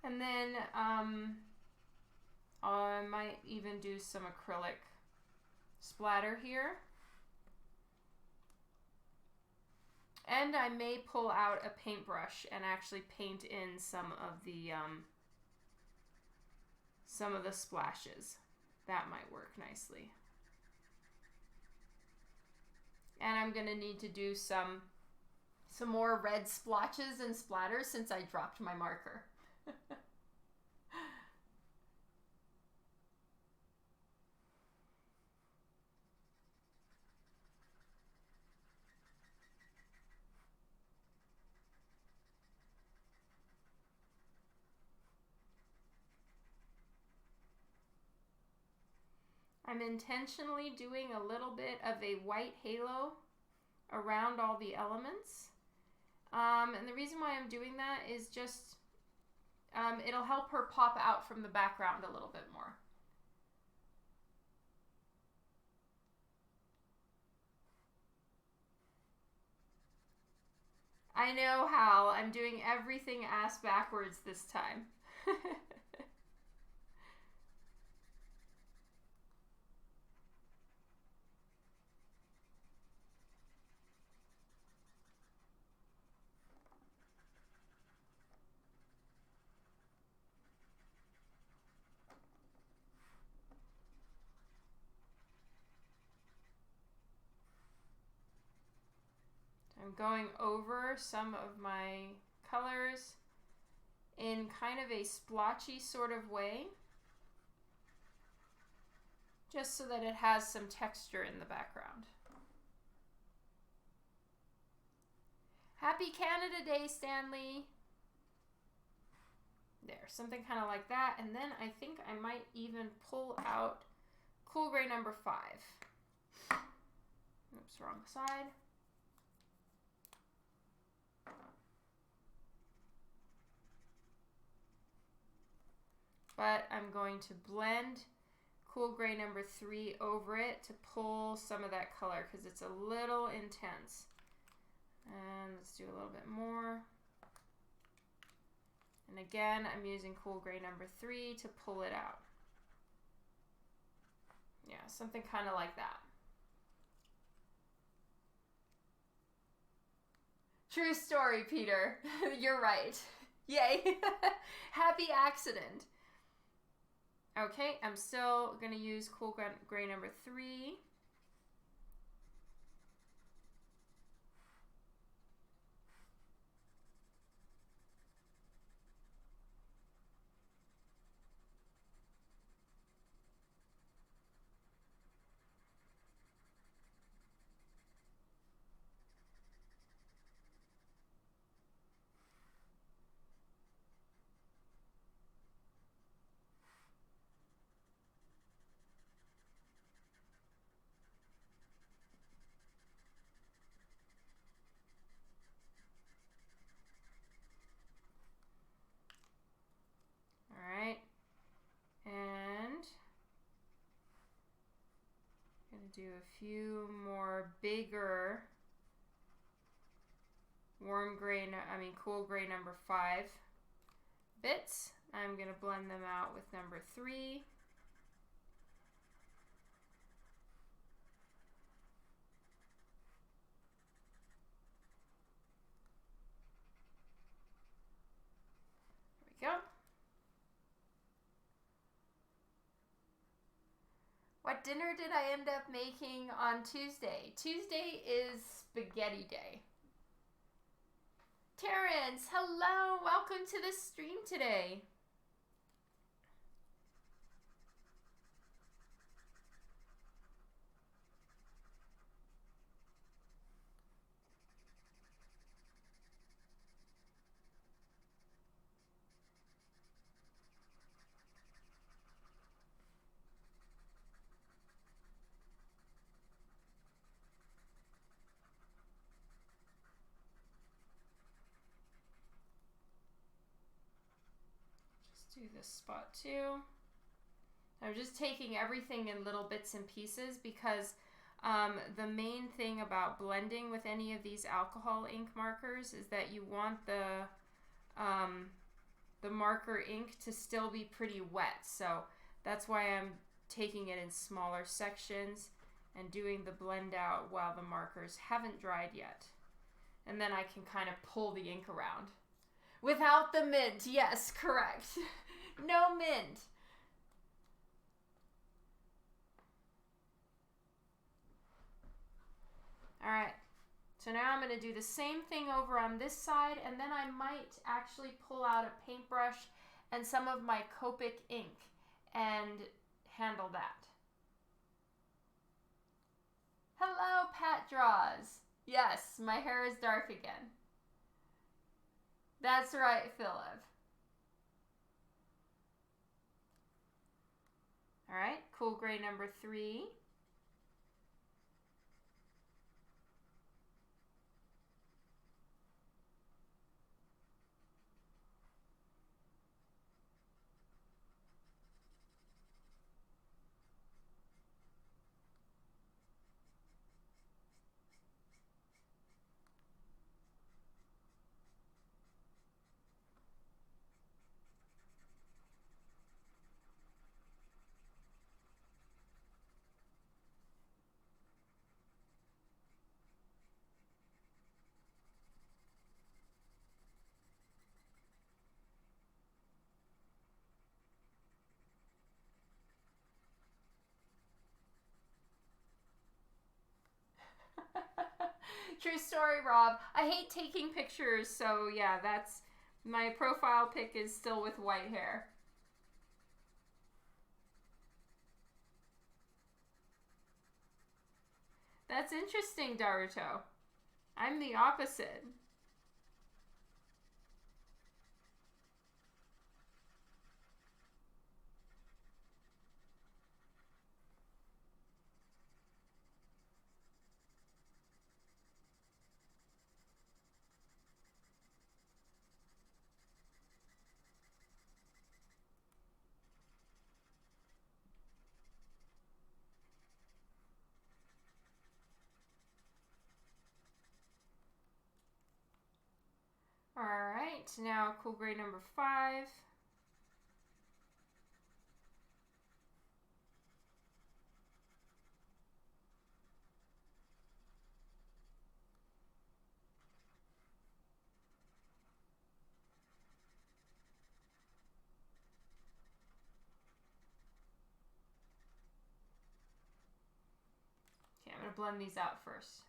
And then I might even do some acrylic splatter here. And I may pull out a paintbrush and actually paint in some of the splashes. That might work nicely. And I'm going to need to do some more red splotches and splatters since I dropped my marker. I'm intentionally doing a little bit of a white halo around all the elements. And the reason why I'm doing that is just it'll help her pop out from the background a little bit more. I know, Hal. I'm doing everything ass backwards this time. I'm going over some of my colors in kind of a splotchy sort of way, just so that it has some texture in the background. Happy Canada Day, Stanley! There, something kind of like that. And then I think I might even pull out Cool Gray number 5. Oops, wrong side. But I'm going to blend Cool Gray number 3 over it to pull some of that color because it's a little intense. And let's do a little bit more. And again, I'm using Cool Gray number 3 to pull it out. Yeah, something kind of like that. True story, Peter. You're right. Yay. Happy accident. Okay, I'm still going to use Cool Gray number 3. Do a few more bigger Cool Gray number 5 bits. I'm going to blend them out with number 3. There we go. What dinner did I end up making on Tuesday? Tuesday is spaghetti day. Terrence, hello, welcome to the stream today. Do this spot too. I'm just taking everything in little bits and pieces because the main thing about blending with any of these alcohol ink markers is that you want the marker ink to still be pretty wet. So that's why I'm taking it in smaller sections and doing the blend out while the markers haven't dried yet. And then I can kind of pull the ink around. Without the mint, yes, correct. No mint. All right, so now I'm going to do the same thing over on this side, and then I might actually pull out a paintbrush and some of my Copic ink and handle that. Hello, Pat Draws. Yes, my hair is dark again. That's right, Philip. All right, Cool Gray number 3. True story, Rob. I hate taking pictures, so yeah, that's my profile pic is still with white hair. That's interesting, Daruto. I'm the opposite. Alright, now cool gray number 5. Okay, I'm going to blend these out first.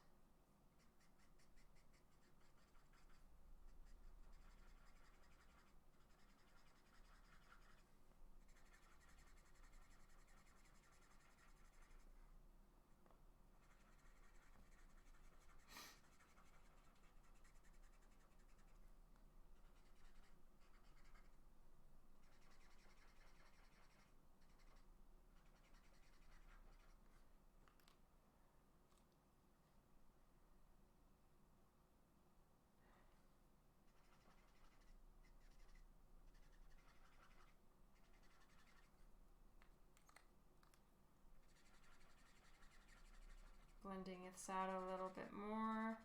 Blending this out a little bit more.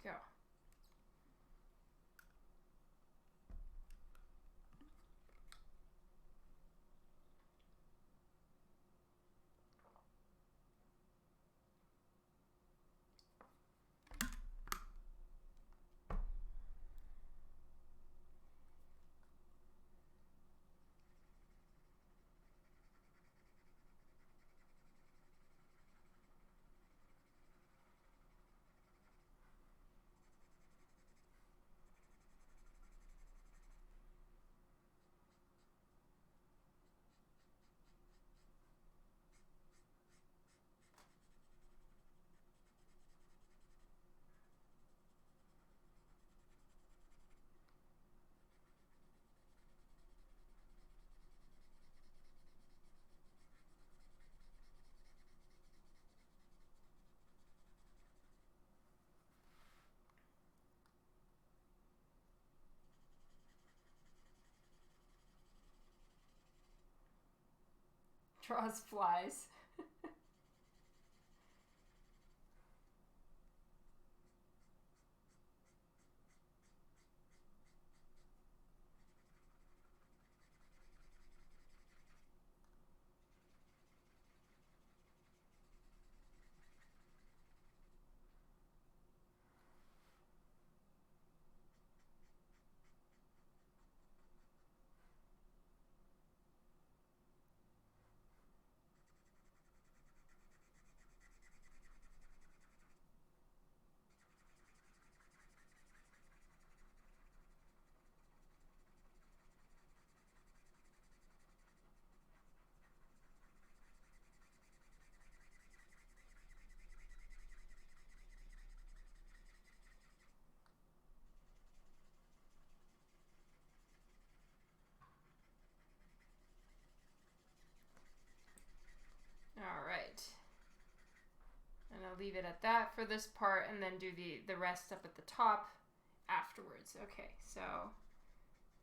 Go. Draws flies. Alright. And I'll leave it at that for this part and then do the rest up at the top afterwards. Okay, so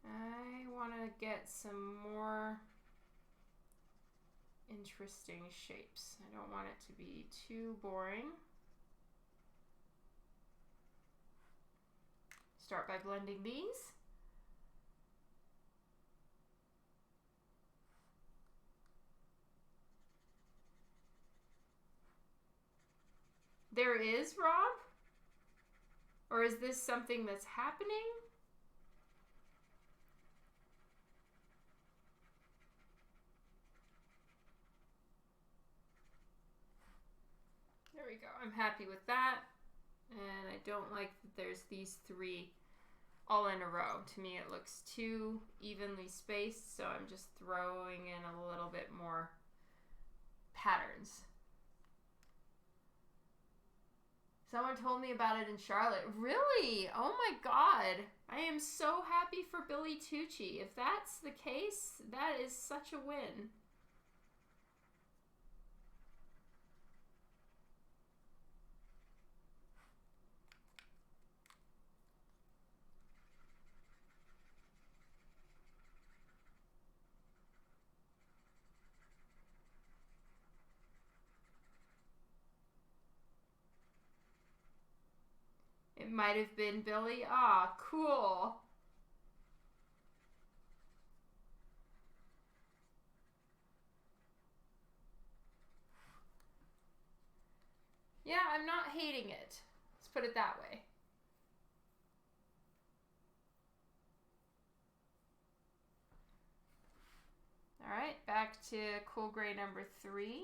I want to get some more interesting shapes. I don't want it to be too boring. Start by blending these. There is, Rob? Or is this something that's happening? There we go. I'm happy with that. And I don't like that there's these 3 all in a row. To me, it looks too evenly spaced, so I'm just throwing in a little bit more patterns. Someone told me about it in Charlotte. Really? Oh my God. I am so happy for Billy Tucci. If that's the case, that is such a win. It might have been Billy. Ah, cool. Yeah, I'm not hating it. Let's put it that way. All right, back to cool gray number 3.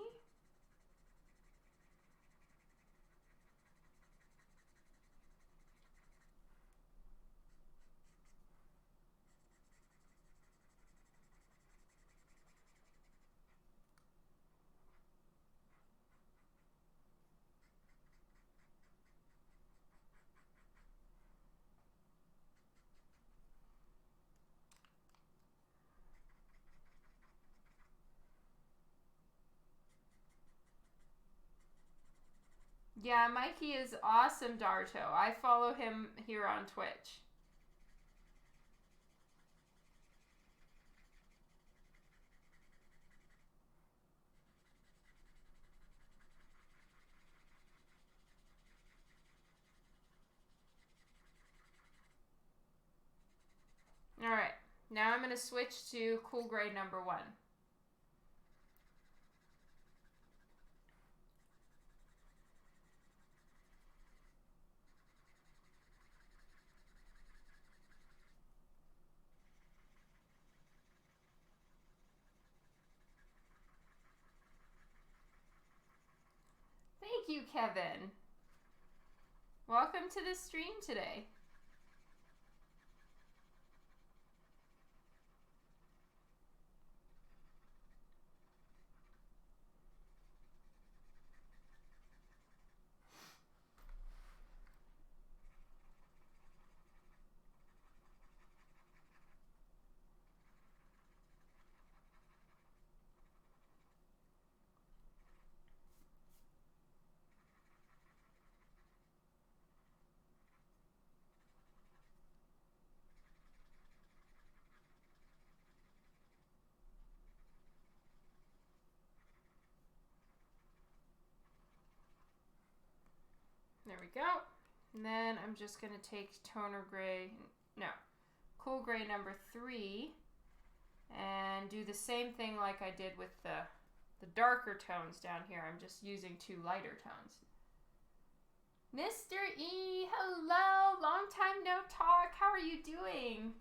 Yeah, Mikey is awesome, Darto. I follow him here on Twitch. All right, now I'm going to switch to cool gray number 1. Thank you, Kevin. Welcome to the stream today. There we go. And then I'm just going to take cool gray number 3 and do the same thing like I did with the darker tones down here. I'm just using 2 lighter tones. Mr. E, hello! Long time no talk. How are you doing?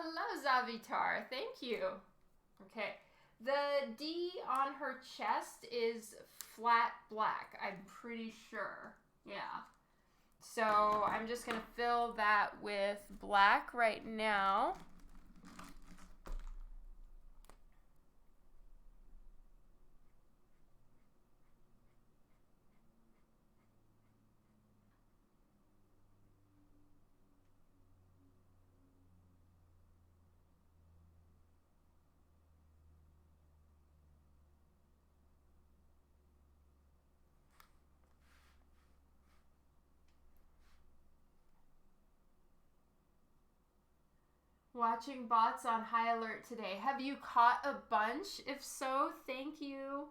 Hello, Zavitar. Thank you. Okay. The D on her chest is flat black. I'm pretty sure. Yeah. So I'm just going to fill that with black right now. Watching bots on high alert today. Have you caught a bunch? If so, thank you.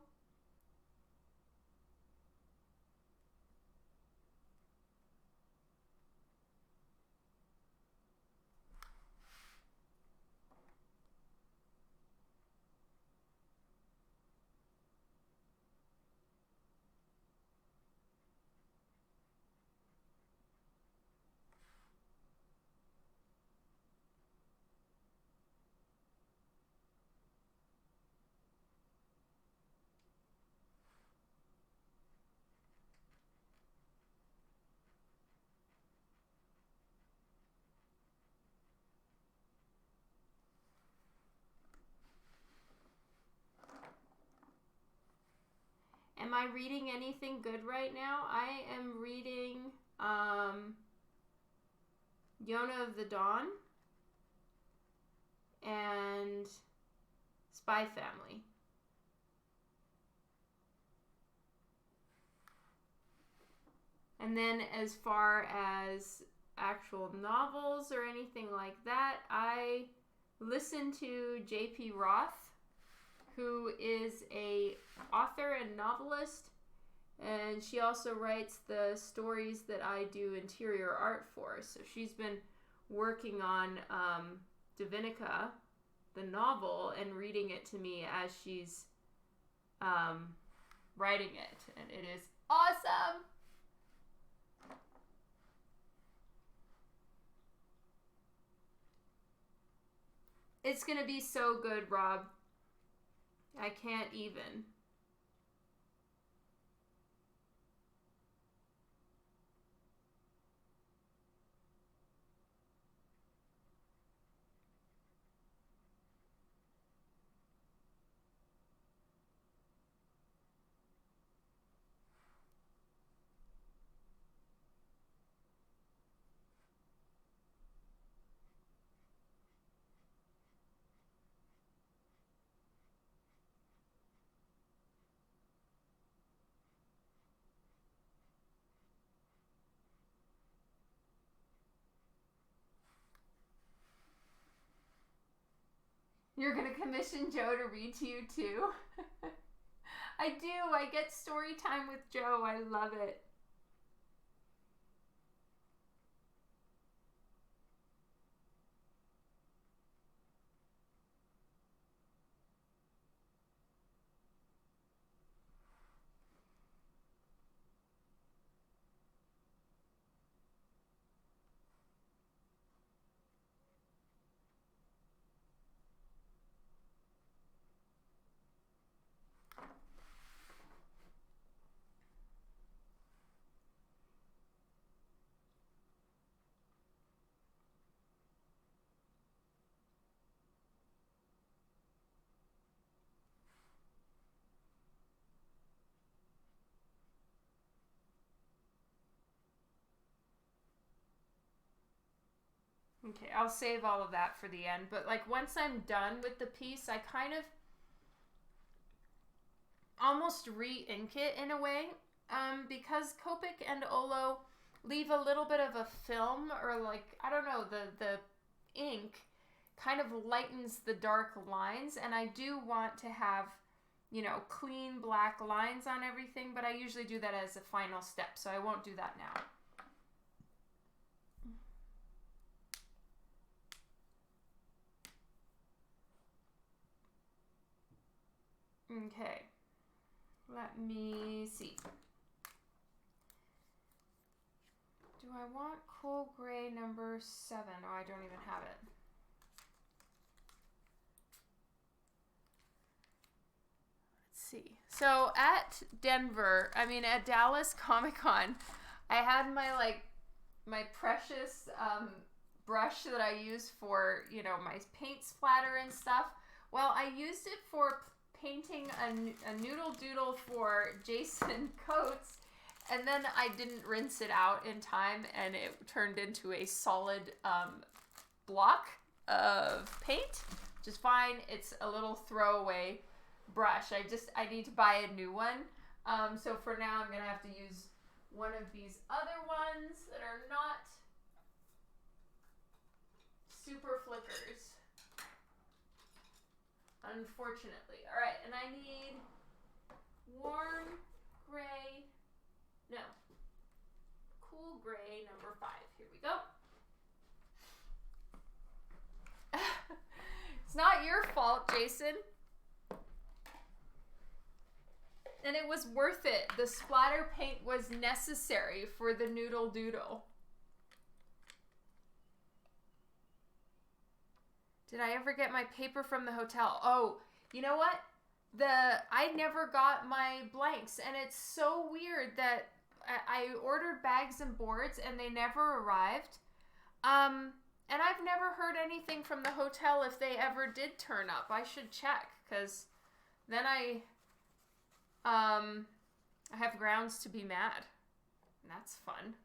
Am I reading anything good right now? I am reading Yona of the Dawn and Spy Family. And then as far as actual novels or anything like that, I listen to J.P. Roth, who is a author and novelist, and she also writes the stories that I do interior art for. So she's been working on Divinica, the novel, and reading it to me as she's writing it, and it is awesome. It's gonna be so good, Rob. I can't even. You're gonna commission Joe to read to you too? I do. I get story time with Joe. I love it. Okay, I'll save all of that for the end. But like once I'm done with the piece, I kind of almost re-ink it in a way, because Copic and Olo leave a little bit of a film, or like, I don't know, the ink kind of lightens the dark lines, and I do want to have, you know, clean black lines on everything, but I usually do that as a final step, so I won't do that now. Okay, let me see. Do I want Cool Gray number 7? Oh, I don't even have it. Let's see. So at Dallas Comic-Con, I had my precious brush that I use for, you know, my paint splatter and stuff. Well, I used it for painting a noodle doodle for Jason Coates, and then I didn't rinse it out in time, and it turned into a solid block of paint, which is fine. It's a little throwaway brush. I need to buy a new one. So for now, I'm gonna have to use one of these other ones that are not super flickers, unfortunately. All right, and I need warm gray, no, cool gray number 5. Here we go. It's not your fault, Jason. And it was worth it. The splatter paint was necessary for the noodle doodle. Did I ever get my paper from the hotel? Oh, you know what? I never got my blanks, and it's so weird that I ordered bags and boards and they never arrived. And I've never heard anything from the hotel if they ever did turn up. I should check, because then I have grounds to be mad. And that's fun.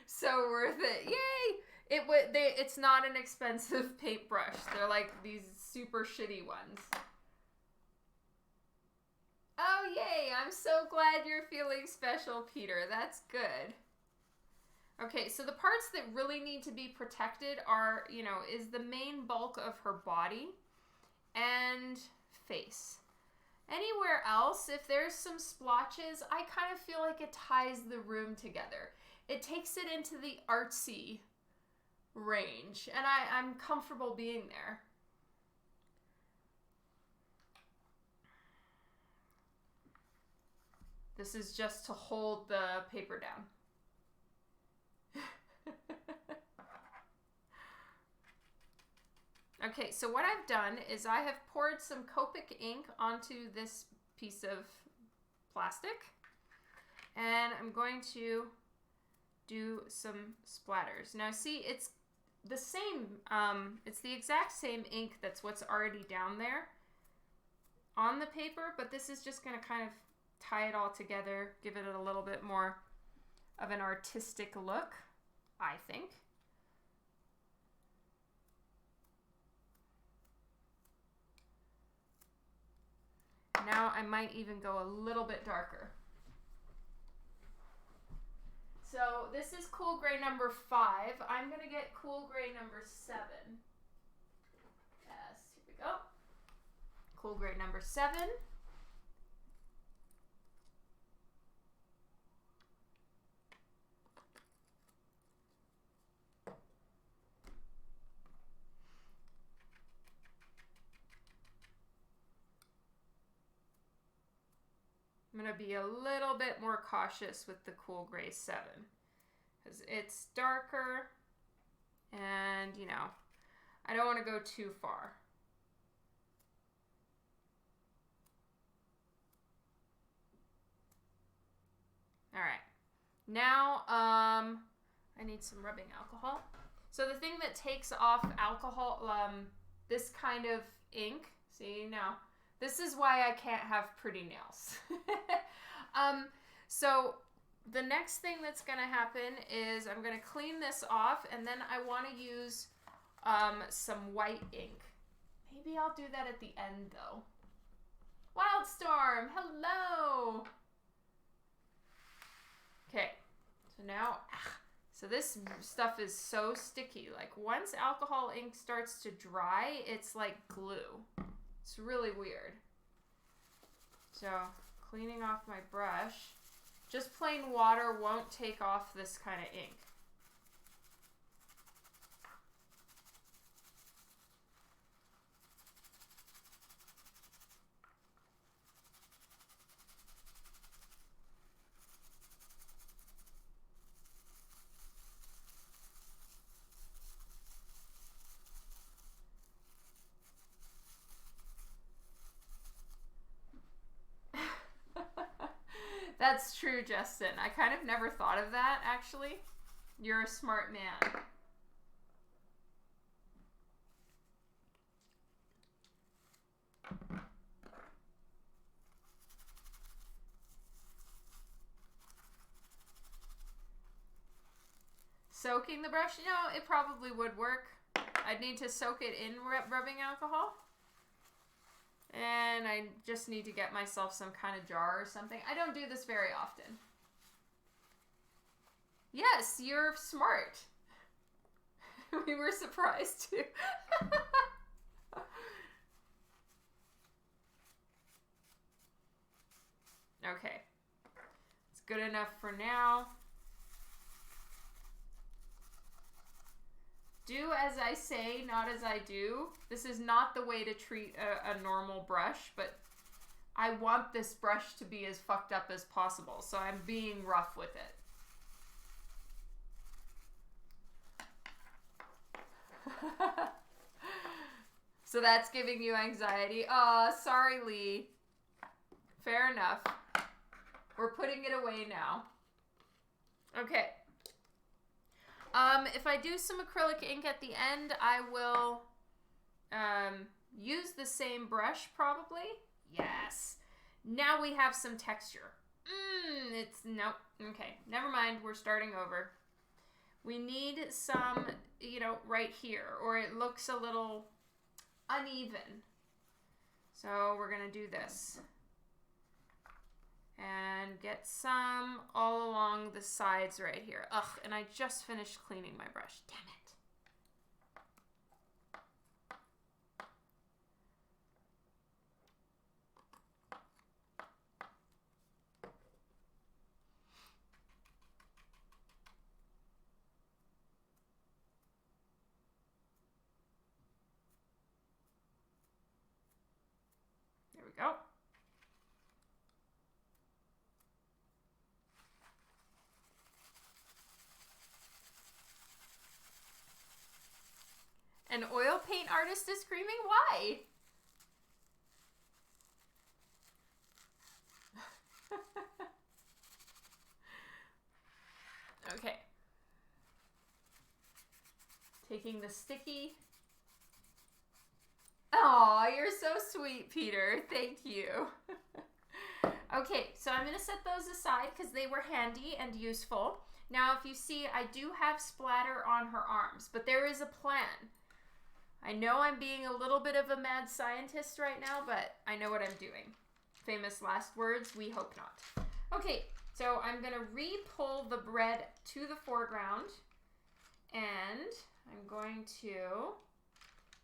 So worth it. Yay! It's not an expensive paintbrush. They're like these super shitty ones. Oh, yay! I'm so glad you're feeling special, Peter. That's good. Okay, so the parts that really need to be protected are, you know, is the main bulk of her body and face. Anywhere else, if there's some splotches, I kind of feel like it ties the room together. It takes it into the artsy range, and I'm comfortable being there. This is just to hold the paper down. Okay, so what I've done is I have poured some Copic ink onto this piece of plastic, and I'm going to do some splatters. Now see, it's the same, it's the exact same ink that's what's already down there on the paper, but this is just going to kind of tie it all together, give it a little bit more of an artistic look, I think. Now I might even go a little bit darker. So this is cool gray number 5. I'm going to get cool gray number 7. Yes, here we go. Cool gray number 7. I'm going to be a little bit more cautious with the cool gray 7 because it's darker and, you know, I don't want to go too far. All right. Now, I need some rubbing alcohol. So the thing that takes off alcohol, this kind of ink, see now, this is why I can't have pretty nails. So the next thing that's going to happen is I'm going to clean this off, and then I want to use some white ink. Maybe I'll do that at the end, though. Wildstorm, hello! Okay, so now, so this stuff is so sticky. Like, once alcohol ink starts to dry, it's like glue. It's really weird. So, cleaning off my brush. Just plain water won't take off this kind of ink. That's true, Justin. I kind of never thought of that, actually. You're a smart man. Soaking the brush? You know, it probably would work. I'd need to soak it in rubbing alcohol. And I just need to get myself some kind of jar or something. I don't do this very often. Yes, you're smart. We were surprised too. Okay. It's good enough for now. Do as I say, not as I do. This is not the way to treat a normal brush, but I want this brush to be as fucked up as possible, so I'm being rough with it. So that's giving you anxiety. Aw, sorry, Lee. Fair enough. We're putting it away now. Okay. If I do some acrylic ink at the end, I will use the same brush probably. Yes. Now we have some texture. Nope. Okay, never mind. We're starting over. We need some, you know, right here, or it looks a little uneven. So we're going to do this. And get some all along the sides right here. Ugh, and I just finished cleaning my brush. Damn it. There we go. An oil paint artist is screaming? Why? Okay. Taking the sticky. Oh, you're so sweet, Peter. Thank you. Okay, so I'm going to set those aside because they were handy and useful. Now, if you see, I do have splatter on her arms, but there is a plan. I know I'm being a little bit of a mad scientist right now, but I know what I'm doing. Famous last words, we hope not. Okay, so I'm going to re-pull the red to the foreground, and I'm going to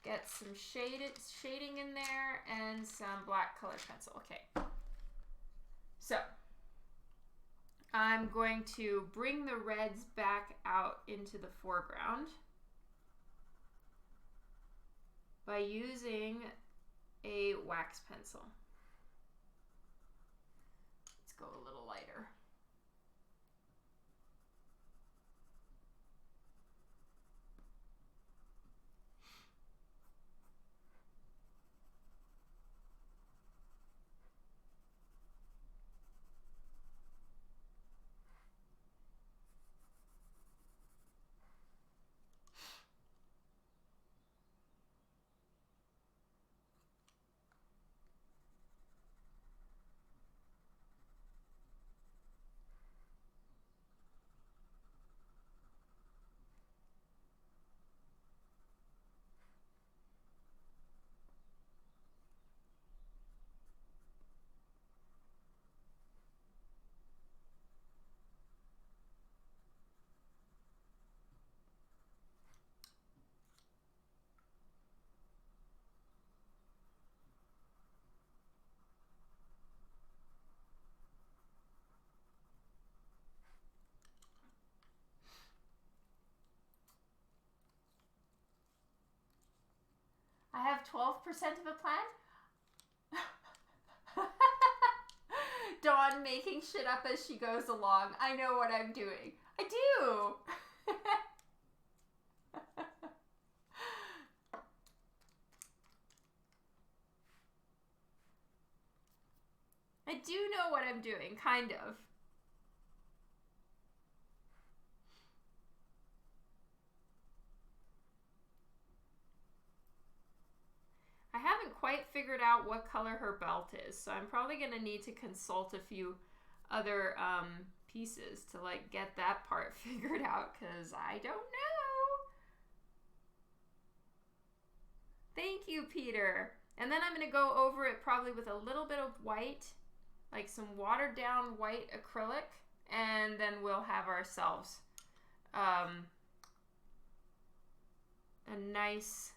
get some shading in there and some black colored pencil. Okay. So, I'm going to bring the reds back out into the foreground by using a wax pencil. Let's go a little lighter. I have 12% of a plan? Dawn making shit up as she goes along. I know what I'm doing. I do! I do know what I'm doing, kind of. I haven't quite figured out what color her belt is, so I'm probably going to need to consult a few other pieces to like get that part figured out, because I don't know. Thank you, Peter. And then I'm going to go over it probably with a little bit of white, like some watered down white acrylic, and then we'll have ourselves a nice...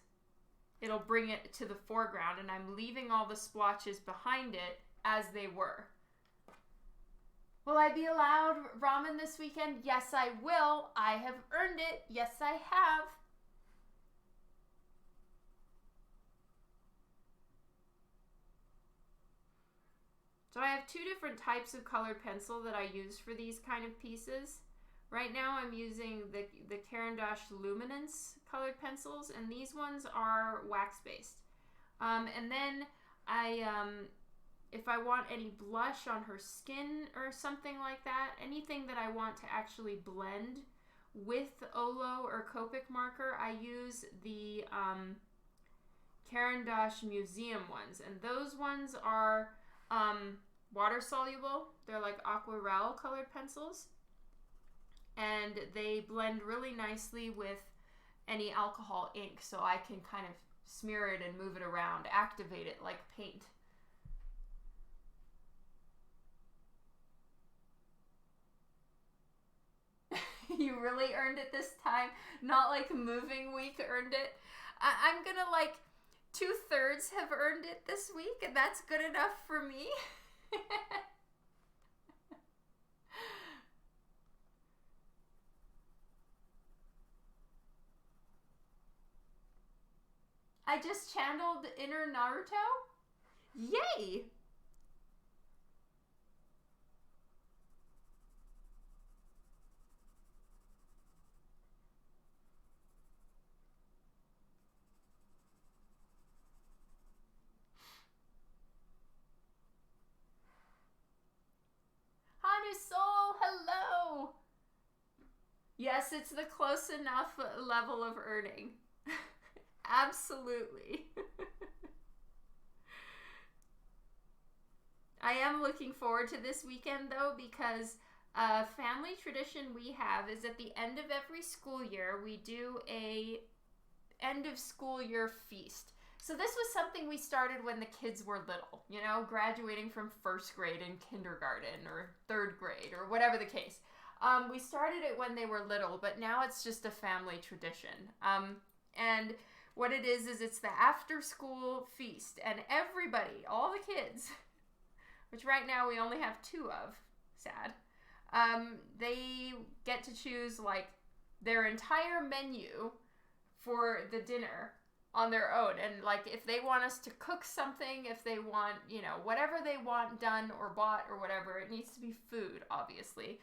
It'll bring it to the foreground, and I'm leaving all the splotches behind it as they were. Will I be allowed ramen this weekend? Yes, I will. I have earned it. Yes, I have. So I have two different types of colored pencil that I use for these kind of pieces. Right now I'm using the Caran d'Ache Luminance colored pencils, and these ones are wax-based. And then if I want any blush on her skin or something like that, anything that I want to actually blend with Olo or Copic marker, I use the Caran d'Ache Museum ones. And those ones are water soluble. They're like aquarelle colored pencils. And they blend really nicely with any alcohol ink, so I can kind of smear it and move it around, activate it like paint. You really earned it this time. Not like moving week earned it. I'm gonna like 2/3 have earned it this week, and that's good enough for me. I just channeled inner Naruto. Yay! Hanu Soul, hello! Yes, it's the close enough level of earning. Absolutely. I am looking forward to this weekend though, because a family tradition we have is at the end of every school year we do a end of school year feast. So this was something we started when the kids were little, you know, graduating from first grade in kindergarten or third grade or whatever the case. We started it when they were little, but now it's just a family tradition. And what it is it's the after school feast, and everybody, all the kids, which right now we only have 2 of, sad, they get to choose like their entire menu for the dinner on their own. And like if they want us to cook something, if they want, you know, whatever they want done or bought or whatever, it needs to be food, obviously.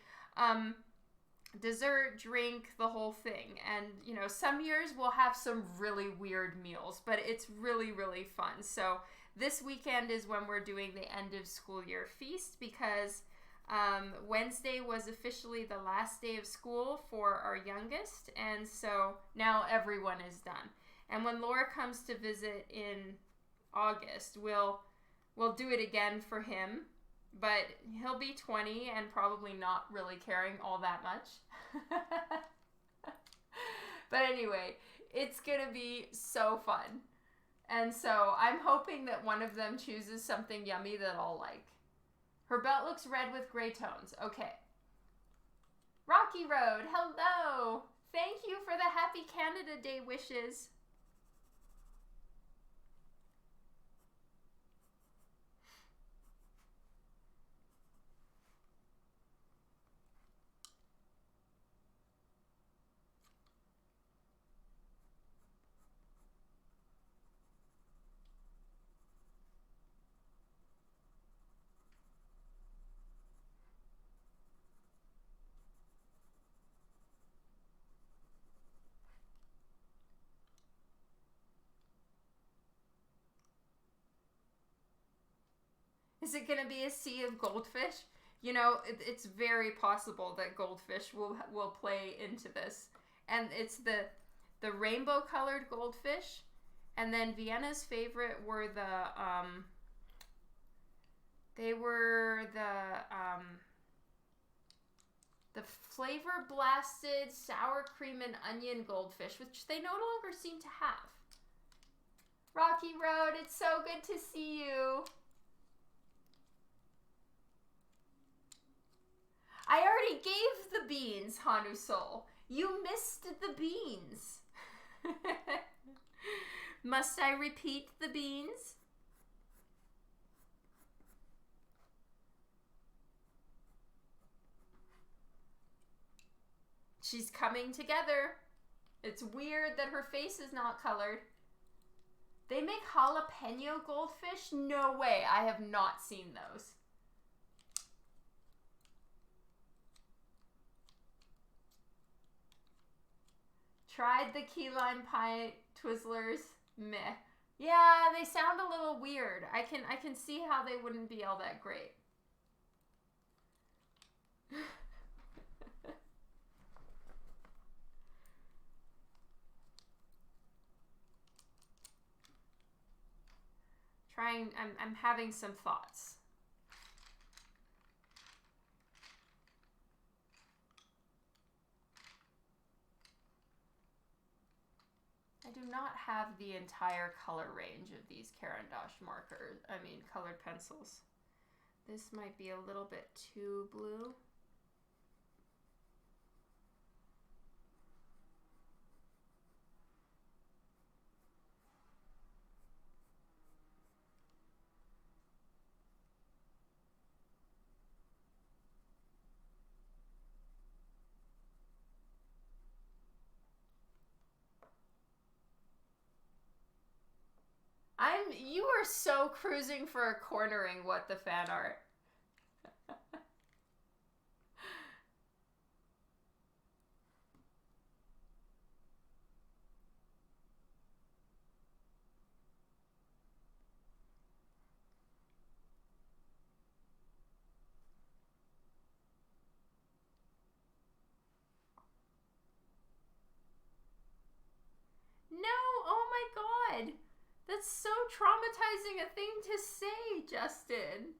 Dessert, drink, the whole thing. And, you know, some years we'll have some really weird meals, but it's really, really fun. So this weekend is when we're doing the end of school year feast, because Wednesday was officially the last day of school for our youngest, and so now everyone is done. And when Laura comes to visit in August, we'll do it again for him, but he'll be 20 and probably not really caring all that much. But anyway, it's gonna be so fun. And so I'm hoping that one of them chooses something yummy that I'll like. Her belt looks red with gray tones. Okay. Rocky Road, hello! Thank you for the Happy Canada Day wishes. Is it going to be a sea of goldfish? You know, it's very possible that goldfish will play into this. And it's the rainbow colored goldfish. And then Vienna's favorite were the flavor blasted sour cream and onion goldfish, which they no longer seem to have. Rocky Road, it's so good to see you. I already gave the beans, Hanu Soul. You missed the beans. Must I repeat the beans? She's coming together. It's weird that her face is not colored. They make jalapeno goldfish? No way. I have not seen those. Tried the key lime pie Twizzlers. Meh. Yeah, they sound a little weird. I can see how they wouldn't be all that great. I'm having some thoughts. I do not have the entire color range of these Caran d'Ache markers, colored pencils. This might be a little bit too blue. you are so cruising for cornering what the fan art. No, oh my god. That's so traumatizing a thing to say, Justin.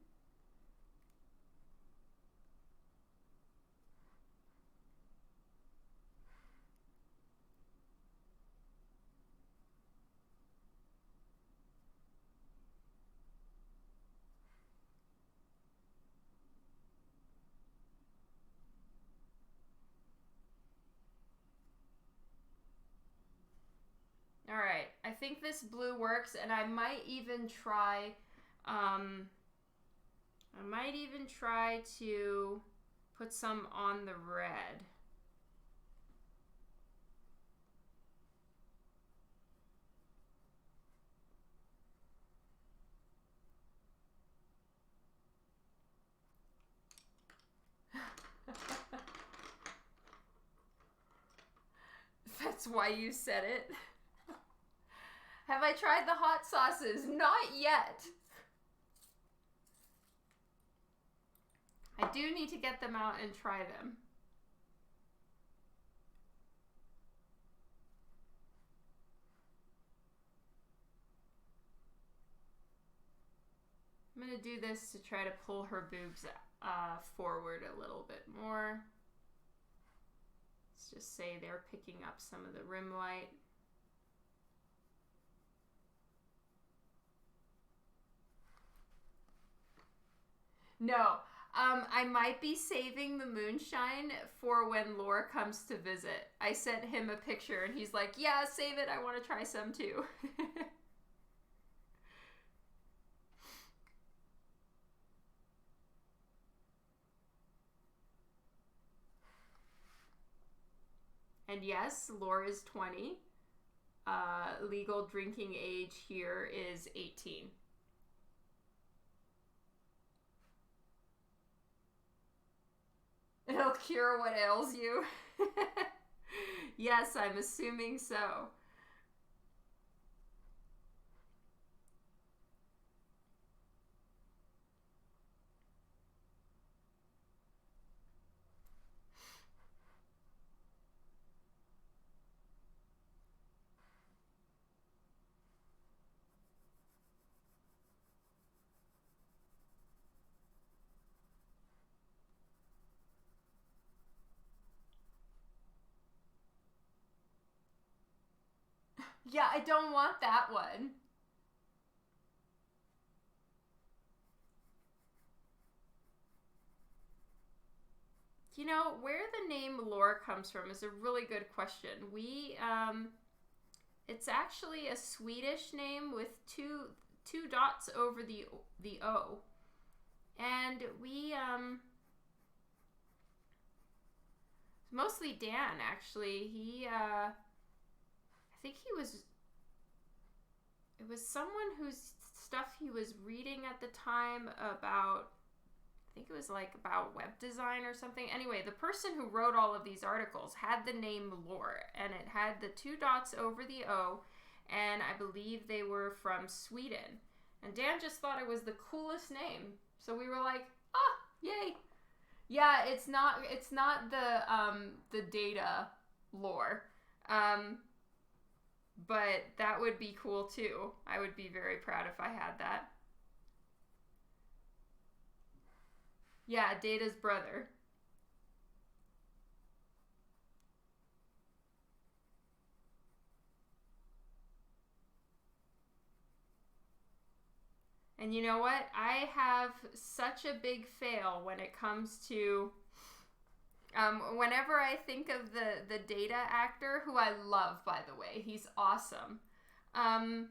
All right, I think this blue works, and I might even try, to put some on the red. That's why you said it. Have I tried the hot sauces? Not yet. I do need to get them out and try them. I'm going to do this to try to pull her boobs forward a little bit more. Let's just say they're picking up some of the rim light. No, I might be saving the moonshine for when Laura comes to visit. I sent him a picture and he's like, yeah, save it. I want to try some too. And yes, Laura's 20. Legal drinking age here is 18. It'll cure what ails you. Yes, I'm assuming so. Yeah, I don't want that one. You know, where the name Lore comes from is a really good question. It's actually a Swedish name with two dots over the O. And mostly Dan, actually. I think it was someone whose stuff he was reading at the time about, I think it was like about web design or something. Anyway, the person who wrote all of these articles had the name Lore, and it had the two dots over the O, and I believe they were from Sweden. And Dan just thought it was the coolest name. So we were like, ah, yay. Yeah, it's not the data lore. But that would be cool too. I would be very proud if I had that. Yeah, Data's brother. And you know what? I have such a big fail when it comes to whenever I think of the Data actor, who I love, by the way, he's awesome. I'm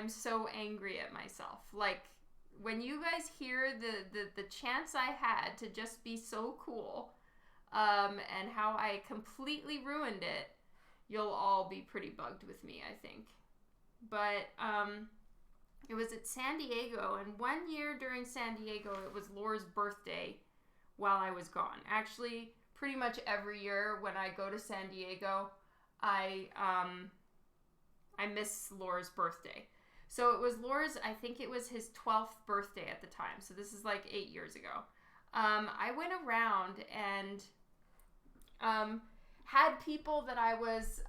so angry at myself. Like, when you guys hear the chance I had to just be so cool, and how I completely ruined it, you'll all be pretty bugged with me, I think. but it was at San Diego, and one year during San Diego, it was Laura's birthday while I was gone. Actually, pretty much every year when I go to San Diego, I miss Laura's birthday. So it was Laura's, I think it was his 12th birthday at the time. So this is like 8 years ago. I went around and had people that I was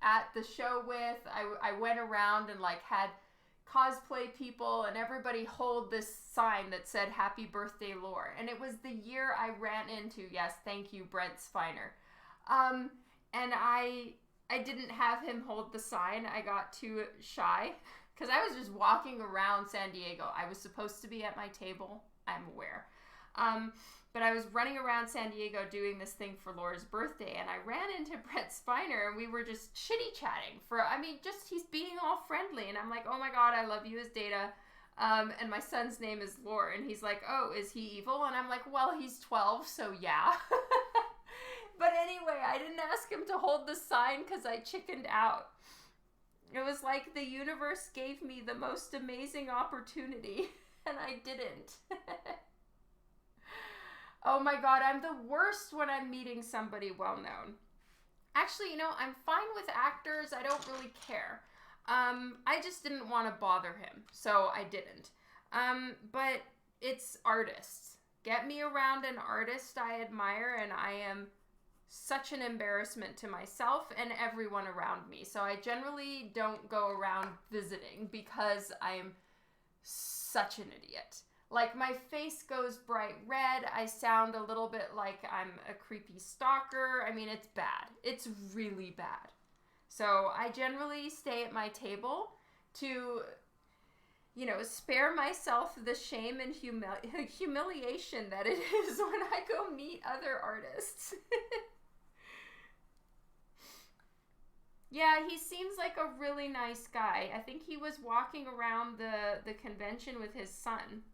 at the show with. I went around and like had cosplay people and everybody hold this sign that said happy birthday Laura. And it was the year I ran into, yes, thank you, Brent Spiner. And I didn't have him hold the sign. I got too shy because I was just walking around San Diego. I was supposed to be at my table, I'm aware. But I was running around San Diego doing this thing for Laura's birthday, and I ran into Brett Spiner, and we were just chitty-chatting he's being all friendly, and I'm like, oh my god, I love you as Data, and my son's name is Laura, and he's like, oh, is he evil? And I'm like, well, he's 12, so yeah. But anyway, I didn't ask him to hold the sign because I chickened out. It was like the universe gave me the most amazing opportunity, and I didn't. Oh my god, I'm the worst when I'm meeting somebody well-known. Actually, I'm fine with actors. I don't really care. I just didn't want to bother him, so I didn't. But it's artists. Get me around an artist I admire, and I am such an embarrassment to myself and everyone around me. So I generally don't go around visiting because I'm such an idiot. Like, my face goes bright red. I sound a little bit like I'm a creepy stalker. I mean, it's bad. It's really bad. So I generally stay at my table to, spare myself the shame and humiliation that it is when I go meet other artists. Yeah, he seems like a really nice guy. I think he was walking around the convention with his son.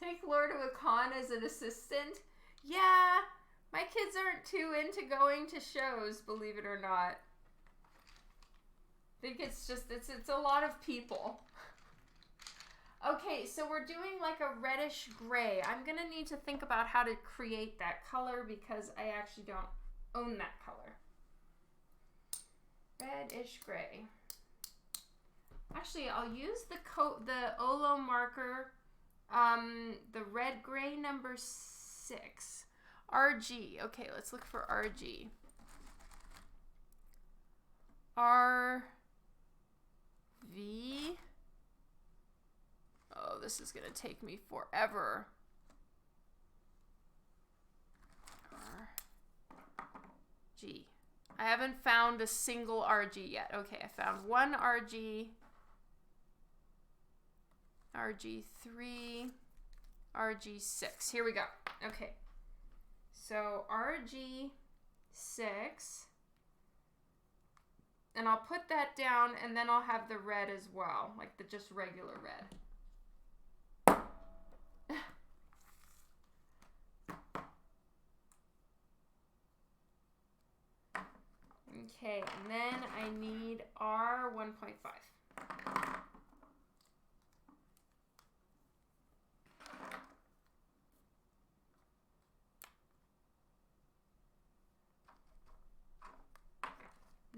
Take Laura to a con as an assistant? Yeah, my kids aren't too into going to shows, believe it or not. I think it's a lot of people. Okay, so we're doing like a reddish gray. I'm going to need to think about how to create that color because I actually don't own that color. Reddish gray. Actually, I'll use the Olo marker, the red gray number 6. RG. Okay, let's look for RG. RV. Oh, this is going to take me forever. RG. I haven't found a single RG yet. Okay, I found one RG. RG3. RG6. Here we go. Okay. So RG6. And I'll put that down, and then I'll have the red as well, like the just regular red. Okay, and then I need R1.5.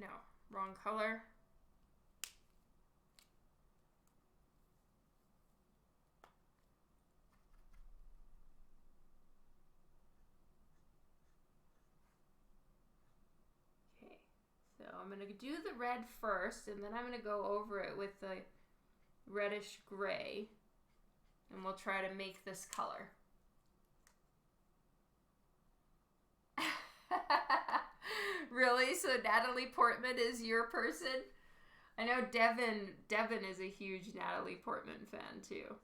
No, wrong color. So I'm going to do the red first, and then I'm going to go over it with the reddish gray, and we'll try to make this color. Really? So Natalie Portman is your person? I know Devin is a huge Natalie Portman fan too.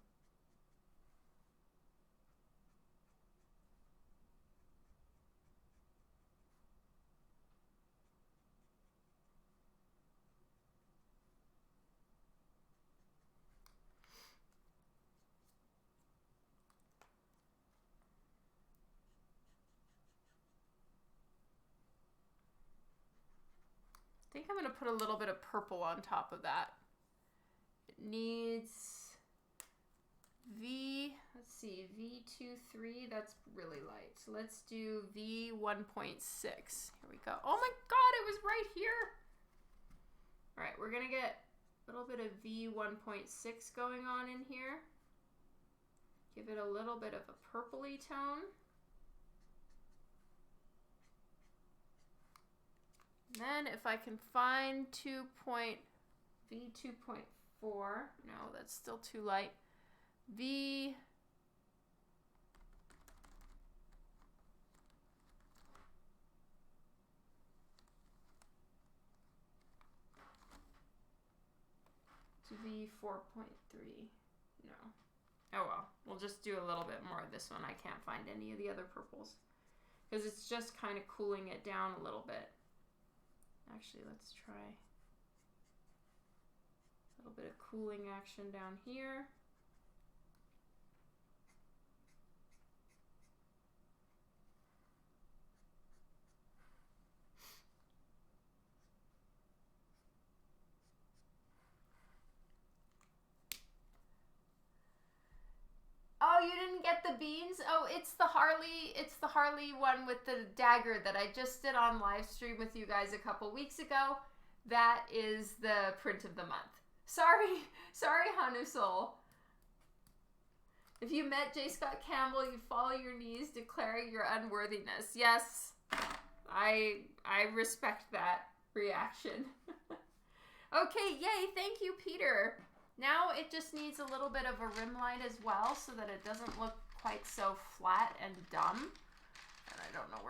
think I'm going to put a little bit of purple on top of that. It needs let's see, V23, that's really light. Let's do V1.6. Here we go. Oh my God, it was right here. All right, we're gonna get a little bit of V1.6 going on in here. Give it a little bit of a purpley tone. And then if I can find V2.4, no, that's still too light. V to V4.3. No. Oh well, we'll just do a little bit more of this one. I can't find any of the other purples because it's just kind of cooling it down a little bit. Actually, let's try a little bit of cooling action down here. Oh, you didn't get the beans? Oh, it's the Harley one with the dagger that I just did on live stream with you guys a couple weeks ago. That is the print of the month. Sorry, Hanu Soul. If you met J. Scott Campbell, you'd fall on your knees, declaring your unworthiness. Yes, I respect that reaction. Okay, yay, thank you, Peter. Now it just needs a little bit of a rim light as well so that it doesn't look quite so flat and dumb. And I don't know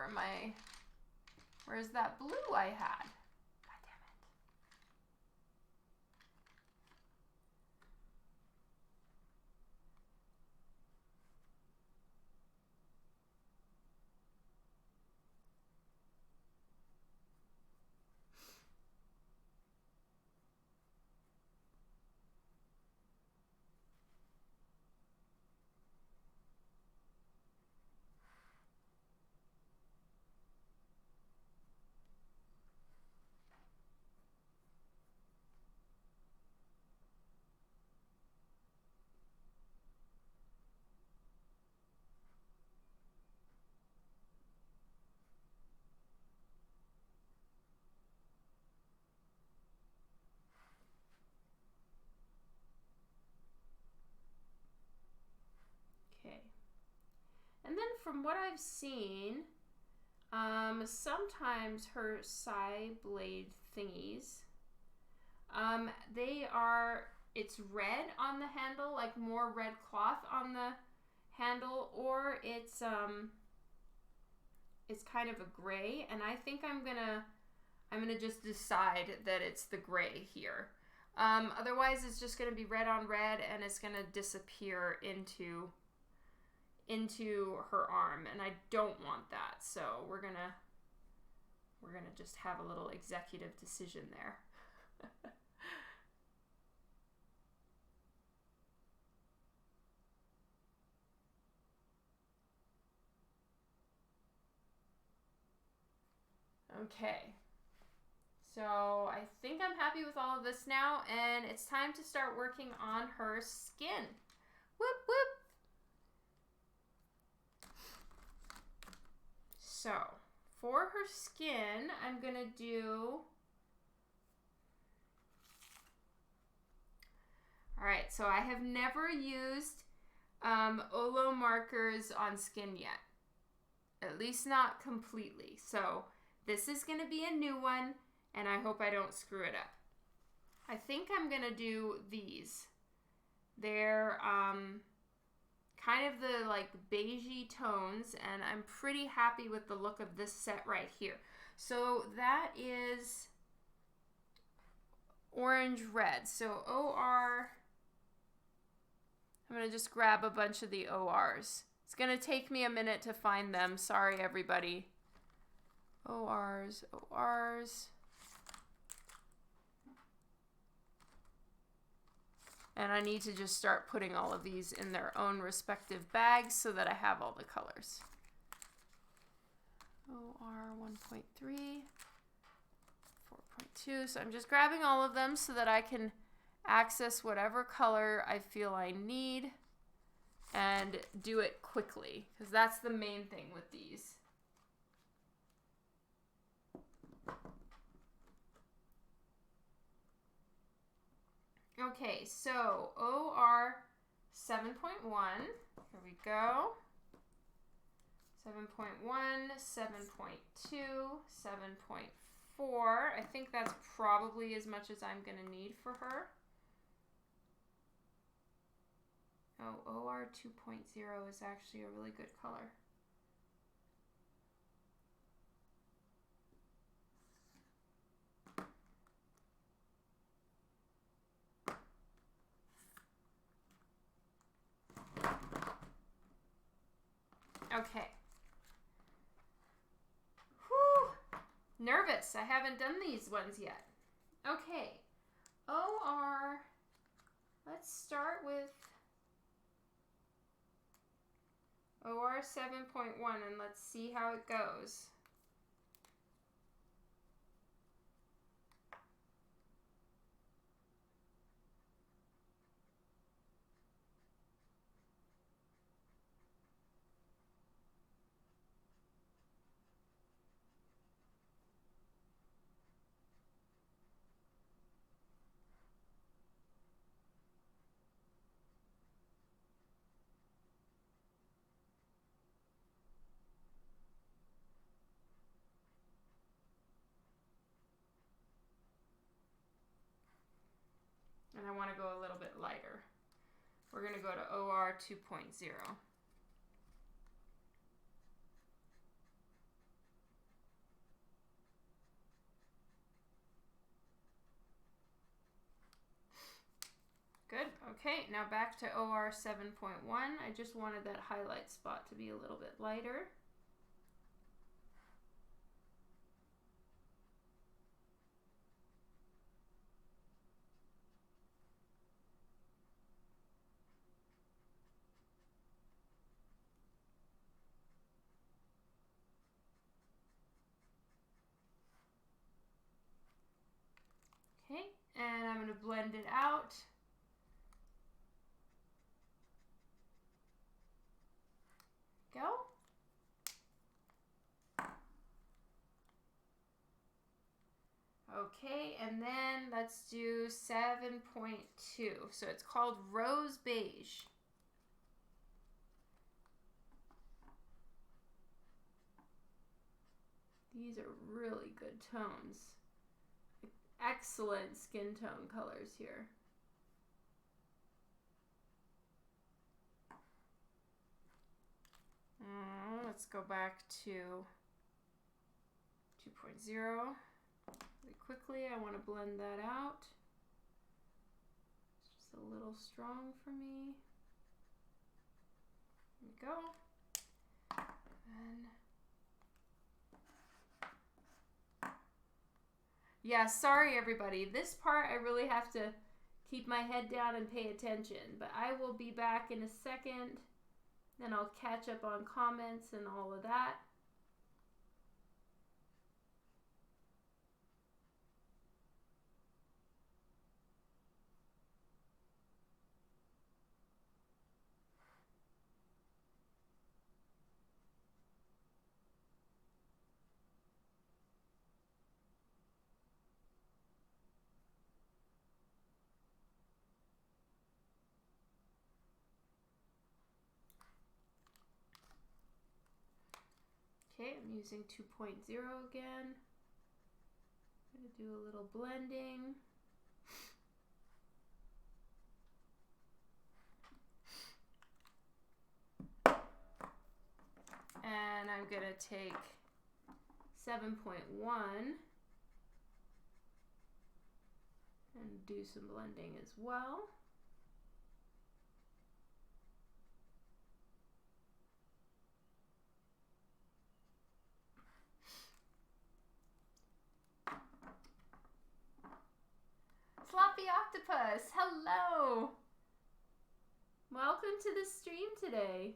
where's that blue I had? God damn it. And then from what I've seen, sometimes her side blade thingies, it's red on the handle, like more red cloth on the handle, or it's kind of a gray, and I think I'm gonna just decide that it's the gray here. Otherwise it's just gonna be red on red, and it's gonna disappear into her arm, and I don't want that, so we're gonna just have a little executive decision there. Okay, so I think I'm happy with all of this now, and it's time to start working on her skin. Whoop whoop. So, for her skin, I'm going to do... Alright, so I have never used Olo markers on skin yet. At least not completely. So, this is going to be a new one, and I hope I don't screw it up. I think I'm going to do these. They're... kind of the like beigey tones, and I'm pretty happy with the look of this set right here. So that is orange red. So OR, I'm going to just grab a bunch of the ORs. It's going to take me a minute to find them. Sorry, everybody. ORs. And I need to just start putting all of these in their own respective bags so that I have all the colors. OR 1.3, 4.6, 2. So I'm just grabbing all of them so that I can access whatever color I feel I need and do it quickly, because that's the main thing with these. Okay, so OR 7.1, here we go. 7.1, 7.2, 7.4. I think that's probably as much as I'm going to need for her. Oh, OR 2.0 is actually a really good color. Okay. Whew. Nervous. I haven't done these ones yet. Okay. OR. Let's start with OR 7.1 and let's see how it goes. And I want to go a little bit lighter. We're going to go to OR 2.0. Good. Okay, now back to OR 7.1. I just wanted that highlight spot to be a little bit lighter. Okay, and I'm going to blend it out. Go. Okay, and then let's do 7.2. So it's called Rose Beige. These are really good tones. Excellent skin tone colors here. Let's go back to 2.0 really quickly. I want to blend that out. It's just a little strong for me. There we go. And yeah, sorry everybody. This part I really have to keep my head down and pay attention. But I will be back in a second. Then I'll catch up on comments and all of that. Okay, I'm using 2.0 again. I'm going to do a little blending. And I'm going to take 7.1 and do some blending as well. Sloppy Octopus, hello! Welcome to the stream today.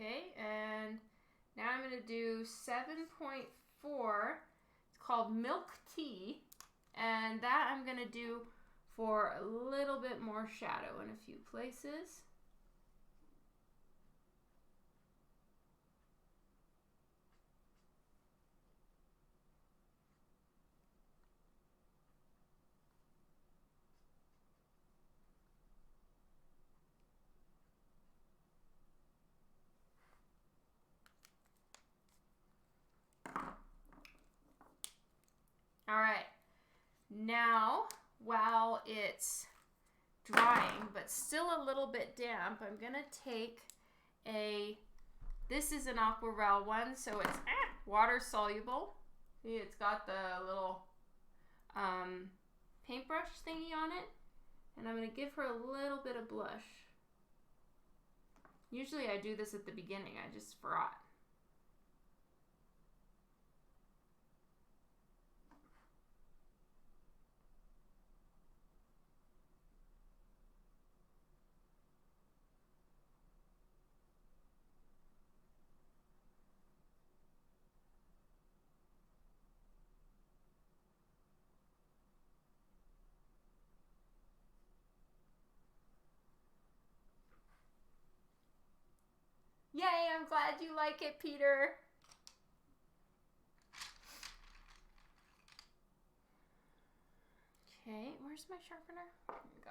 Okay, and now I'm going to do 7.4. It's called Milk Tea. And that I'm going to do for a little bit more shadow in a few places. All right, now while it's drying but still a little bit damp, I'm gonna take this is an Aquarelle one, so it's water soluble. See, it's got the little paintbrush thingy on it, and I'm gonna give her a little bit of blush. Usually I do this at the beginning, I just forgot. Yay, I'm glad you like it, Peter. Okay, where's my sharpener? Here we go.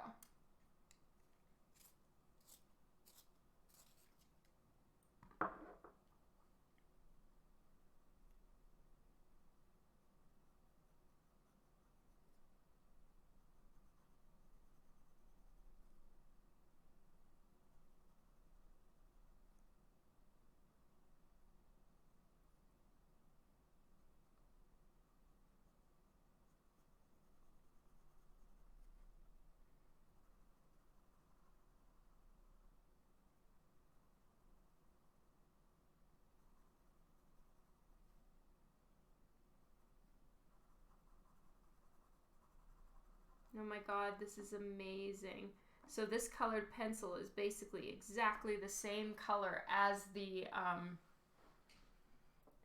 Oh my god, this is amazing. So this colored pencil is basically exactly the same color as the,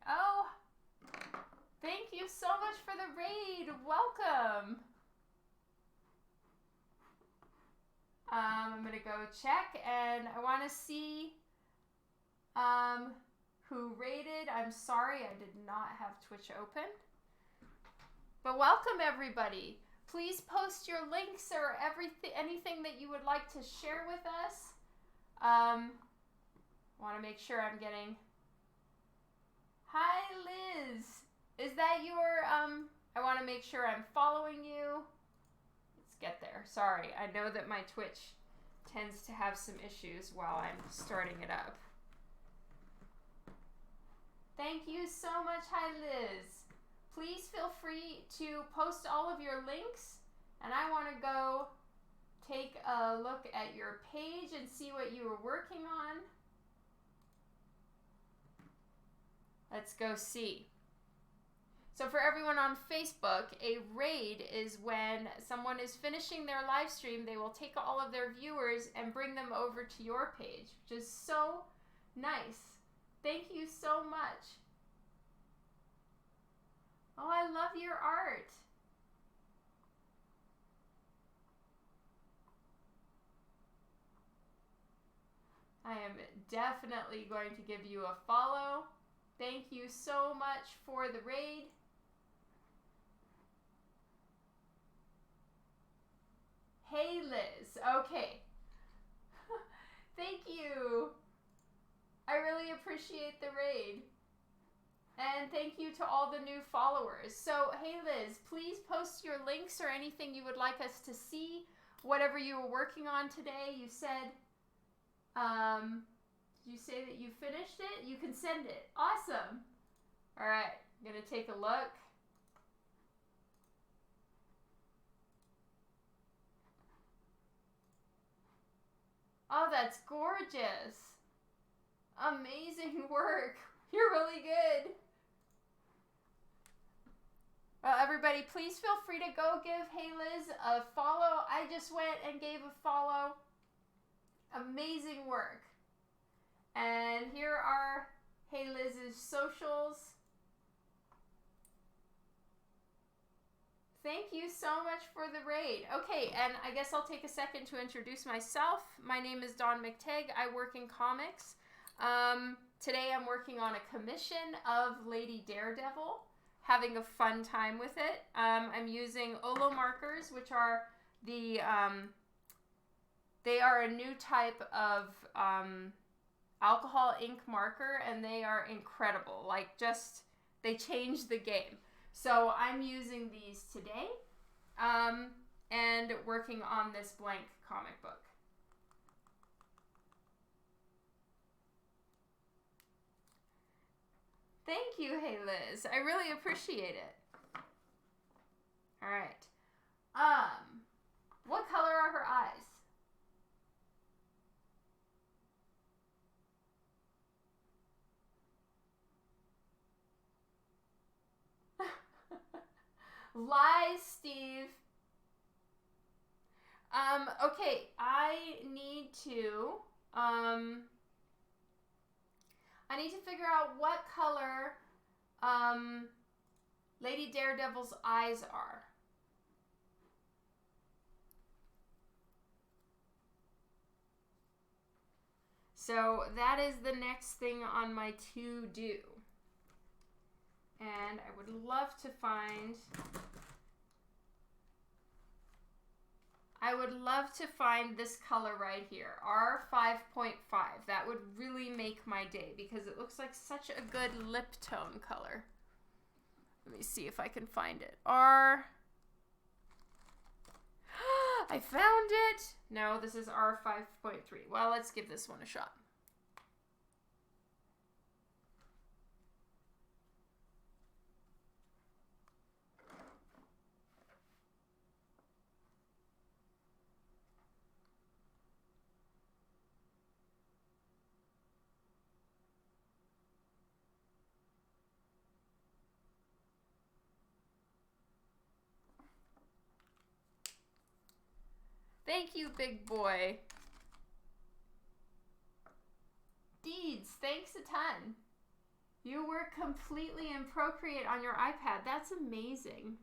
Oh, thank you so much for the raid. Welcome. I'm going to go check, and I want to see who raided. I'm sorry, I did not have Twitch open. But welcome, everybody. Please post your links or anything that you would like to share with us. Want to make sure I'm getting... Hi, Liz. Is that your... I want to make sure I'm following you. Let's get there. Sorry, I know that my Twitch tends to have some issues while I'm starting it up. Thank you so much. Hi, Liz. Please feel free to post all of your links, and I want to go take a look at your page and see what you were working on. Let's go see. So for everyone on Facebook, a raid is when someone is finishing their live stream, they will take all of their viewers and bring them over to your page, which is so nice. Thank you so much. Oh, I love your art. I am definitely going to give you a follow. Thank you so much for the raid. Hey, Liz. Okay. Thank you. I really appreciate the raid. And thank you to all the new followers. So, hey Liz, please post your links or anything you would like us to see. Whatever you were working on today, you said, did you say that you finished it? You can send it. Awesome. All right, I'm gonna take a look. Oh, that's gorgeous. Amazing work. You're really good. Well, everybody, please feel free to go give Hey Liz a follow. I just went and gave a follow. Amazing work. And here are Hey Liz's socials. Thank you so much for the raid. Okay, and I guess I'll take a second to introduce myself. My name is Dawn McTagg. I work in comics. Today I'm working on a commission of Lady Daredevil, having a fun time with it. I'm using Olo markers, which are the, they are a new type of alcohol ink marker, and they are incredible. Like, just, they changed the game. So I'm using these today, and working on this blank comic book. Thank you, Hey Liz. I really appreciate it. All right. What color are her eyes? Lies, Steve. Okay, I need to figure out what color Lady Daredevil's eyes are. So that is the next thing on my to-do. And I would love to find this color right here, R5.5. That would really make my day because it looks like such a good lip tone color. Let me see if I can find it. I found it. No, this is R5.3. Well, let's give this one a shot. Thank you, big boy. Deeds, thanks a ton. You work completely in Procreate on your iPad. That's amazing.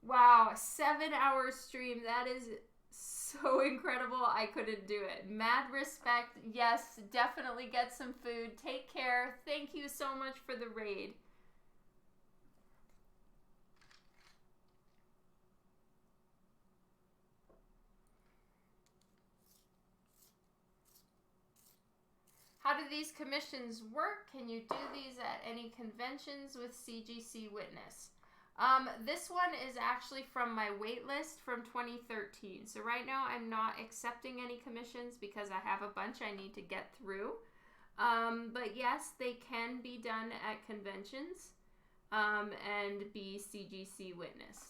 Wow, a 7-hour stream. That is so incredible. I couldn't do it. Mad respect. Yes, definitely get some food. Take care. Thank you so much for the raid. How do these commissions work? Can you do these at any conventions with CGC Witness? This one is actually from my waitlist from 2013. So right now I'm not accepting any commissions because I have a bunch I need to get through. But yes, they can be done at conventions and be CGC witnessed.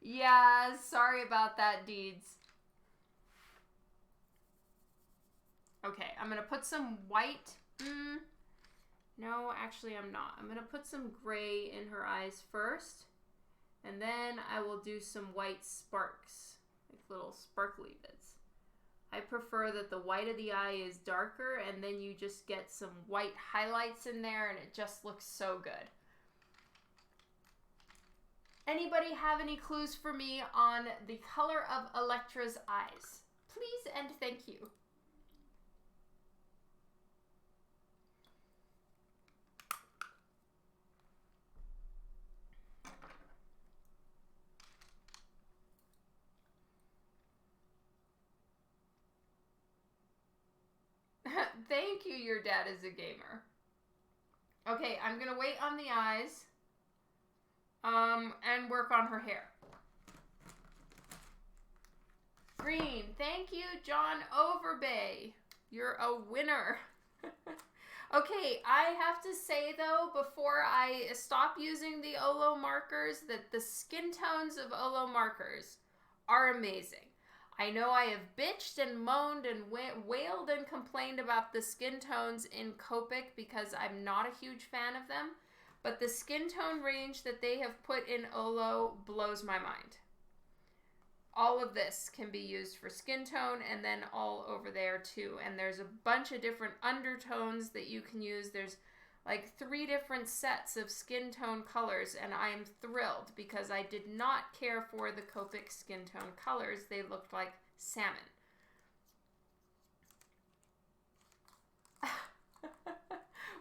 Yeah, sorry about that, Deeds. Okay, I'm going to put some white. No, actually I'm not. I'm going to put some gray in her eyes first. And then I will do some white sparks, like little sparkly bits. I prefer that the white of the eye is darker, and then you just get some white highlights in there, and it just looks so good. Anybody have any clues for me on the color of Electra's eyes? Please and thank you. Thank you, your dad is a gamer. Okay, I'm going to wait on the eyes and work on her hair. Green, thank you, John Overbay. You're a winner. Okay, I have to say, though, before I stop using the Olo markers, that the skin tones of Olo markers are amazing. I know I have bitched and moaned and wailed and complained about the skin tones in Copic because I'm not a huge fan of them, but the skin tone range that they have put in Olo blows my mind. All of this can be used for skin tone and then all over there too. And there's a bunch of different undertones that you can use. There's like 3 different sets of skin tone colors, and I am thrilled because I did not care for the Copic skin tone colors. They looked like salmon.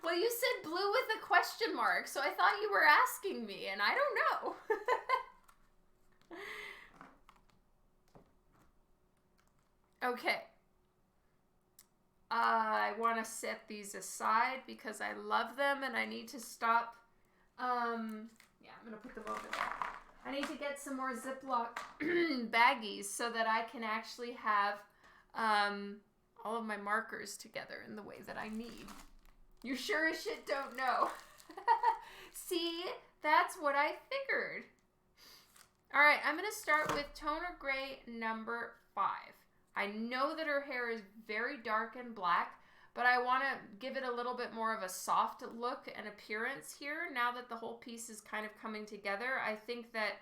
Well, you said blue with a question mark, so I thought you were asking me, and I don't know. Okay. I want to set these aside because I love them and I need to stop. Yeah, I'm going to put them over there. I need to get some more Ziploc baggies so that I can actually have all of my markers together in the way that I need. You sure as shit don't know. See, that's what I figured. All right, I'm going to start with Toner Gray number 5. I know that her hair is very dark and black, but I want to give it a little bit more of a soft look and appearance here. Now that the whole piece is kind of coming together, I think that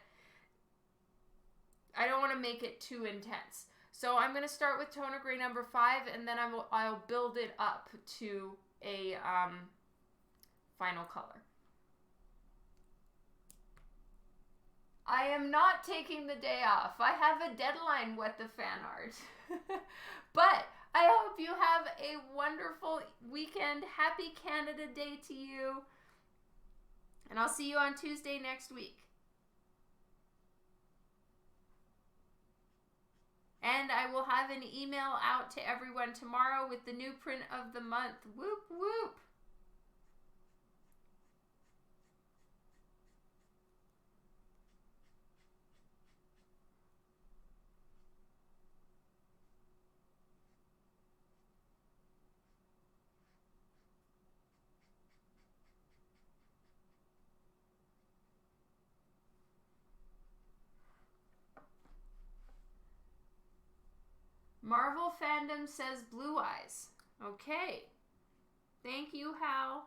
I don't want to make it too intense. So I'm going to start with Toner Gray number 5, and then I'll build it up to a final color. I am not taking the day off. I have a deadline with the fan art. But I hope you have a wonderful weekend. Happy Canada Day to you. And I'll see you on Tuesday next week. And I will have an email out to everyone tomorrow with the new print of the month. Whoop, whoop. Marvel Fandom says blue eyes. Okay. Thank you, Hal.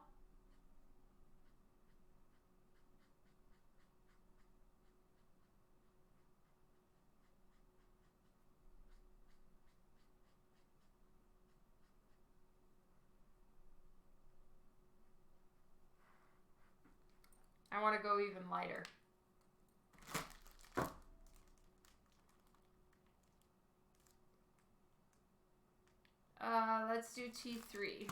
I want to go even lighter. Let's do T3.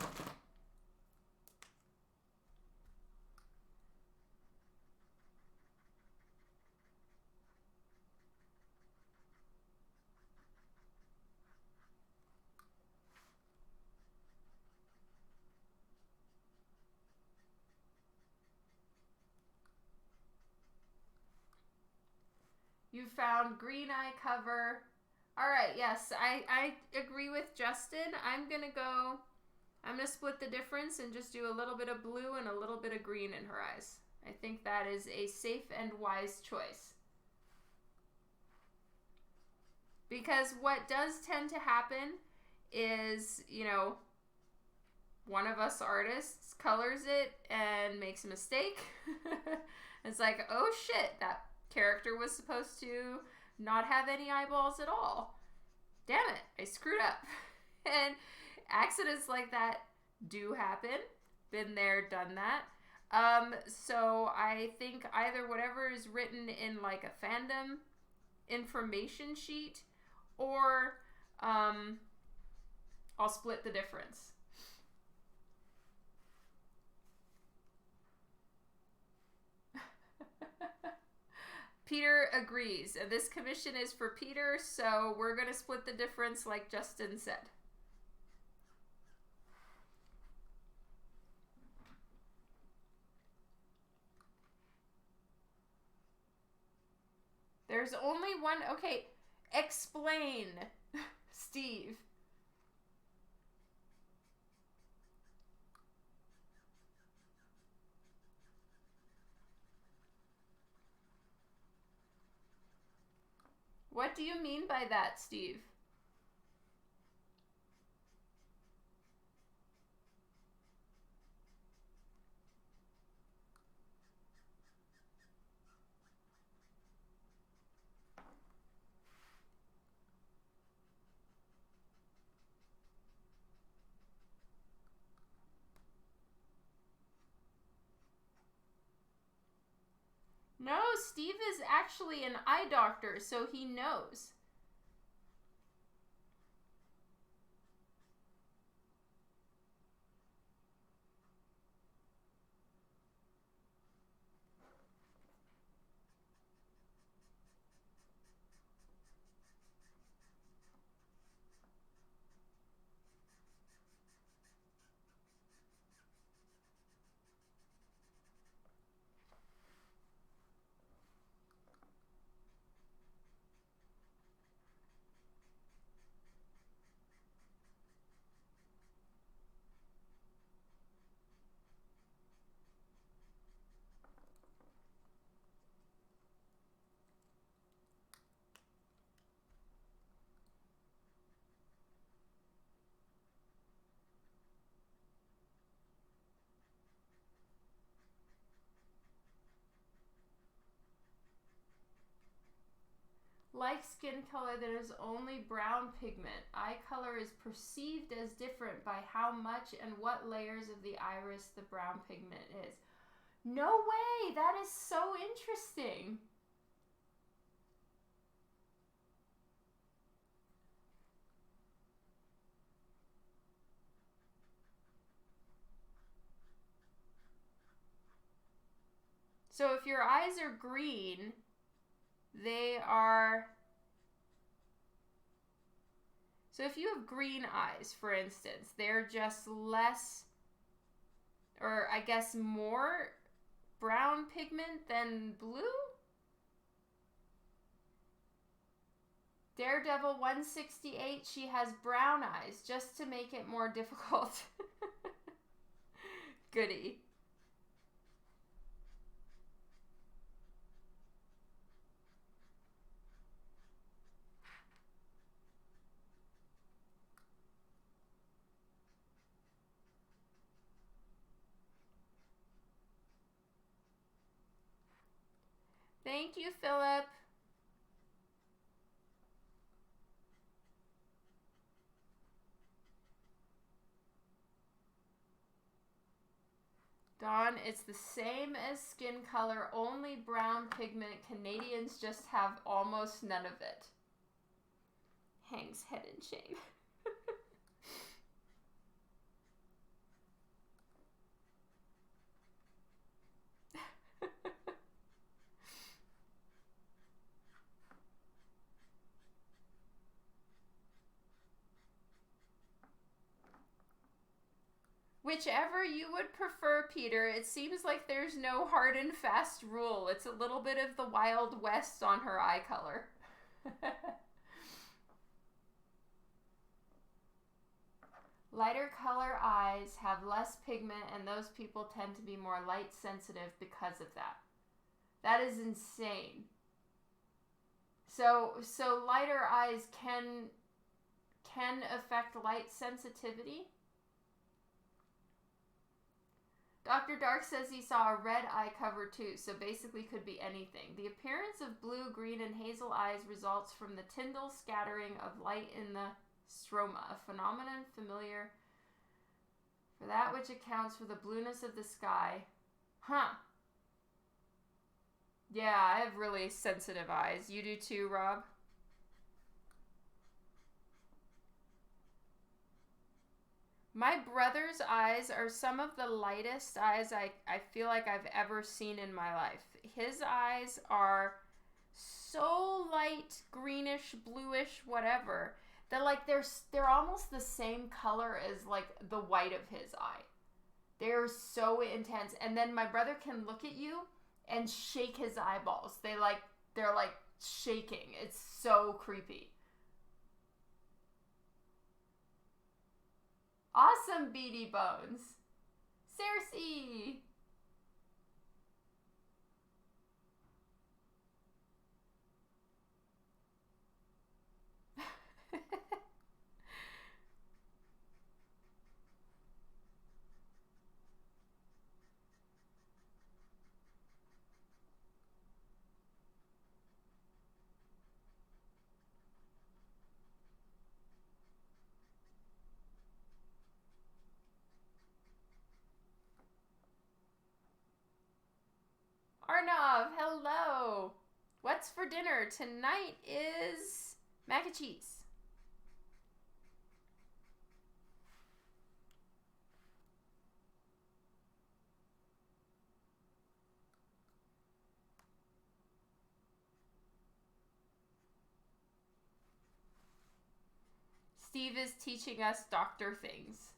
You found green eye cover. All right, yes, I agree with Justin. I'm going to split the difference and just do a little bit of blue and a little bit of green in her eyes. I think that is a safe and wise choice. Because what does tend to happen is, one of us artists colors it and makes a mistake. It's like, oh shit, that character was supposed to not have any eyeballs at all. Damn it, I screwed up. And accidents like that do happen. Been there, done that. So I think either whatever is written in like a fandom information sheet, or I'll split the difference. Peter agrees. And this commission is for Peter, so we're going to split the difference like Justin said. There's only one. Okay, explain, Steve. What do you mean by that, Steve? No, Steve is actually an eye doctor, so he knows. Like skin color, there is only brown pigment. Eye color is perceived as different by how much and what layers of the iris the brown pigment is. No way! That is so interesting. So if your eyes are green, they are... So if you have green eyes, for instance, they're just less, or I guess more brown pigment than blue? Daredevil 168, she has brown eyes just to make it more difficult. Goody. Thank you, Philip. Dawn, it's the same as skin color, only brown pigment. Canadians just have almost none of it. Hangs head in shame. Whichever you would prefer, Peter. It seems like there's no hard and fast rule. It's a little bit of the Wild West on her eye color. Lighter color eyes have less pigment, and those people tend to be more light sensitive because of that. That is insane. So lighter eyes can affect light sensitivity. Dr. Dark says he saw a red eye cover too, so basically could be anything. The appearance of blue, green, and hazel eyes results from the Tyndall scattering of light in the stroma, a phenomenon familiar for that which accounts for the blueness of the sky. Huh. Yeah, I have really sensitive eyes. You do too, Rob? My brother's eyes are some of the lightest eyes I feel like I've ever seen in my life. His eyes are so light, greenish, bluish, whatever, that like they're almost the same color as like the white of his eye. They're so intense. And then my brother can look at you and shake his eyeballs. They're like shaking. It's so creepy. Awesome, Beady Bones. Cersei. Arnav, hello. What's for dinner? Tonight is mac and cheese. Steve is teaching us doctor things.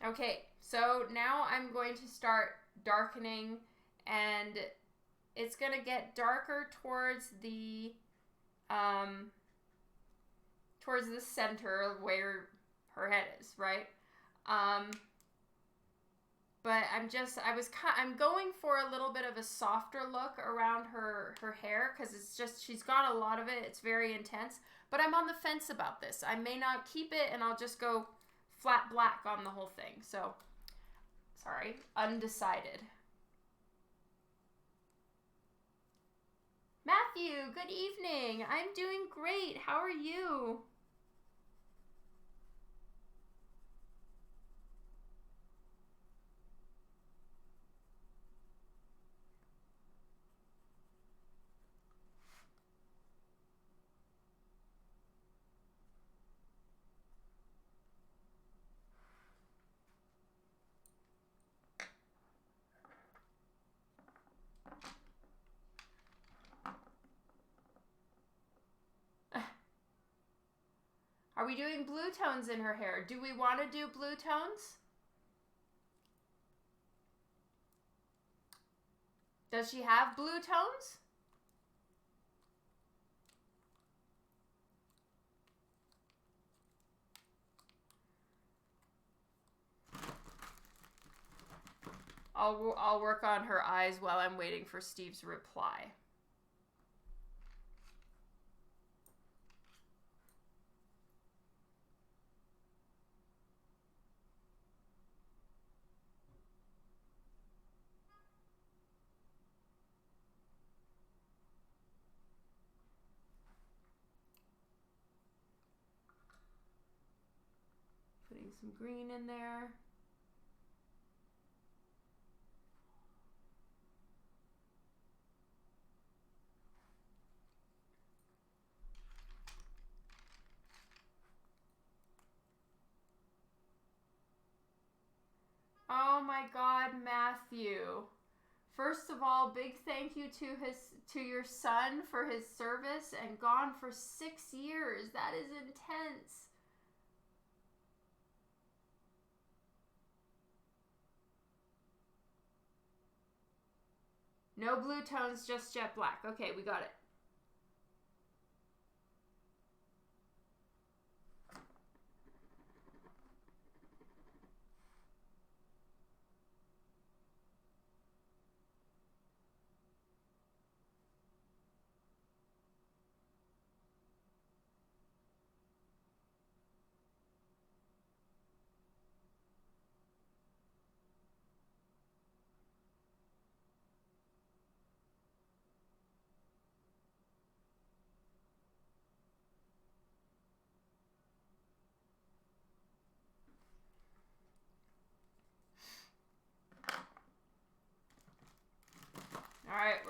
Okay, so now I'm going to start darkening, and it's going to get darker towards the center of where her head is, right? But I'm going for a little bit of a softer look around her hair, because it's just, she's got a lot of it. It's very intense, but I'm on the fence about this. I may not keep it, and I'll just go flat black on the whole thing. So, sorry, undecided. Matthew, good evening. I'm doing great. How are you? Are we doing blue tones in her hair? Do we want to do blue tones? Does she have blue tones? I'll work on her eyes while I'm waiting for Steve's reply. Putting some green in there. Oh my God, Matthew. First of all, big thank you to your son for his service, and gone for 6 years. That is intense. No blue tones, just jet black. Okay, we got it.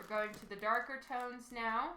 We're going to the darker tones now.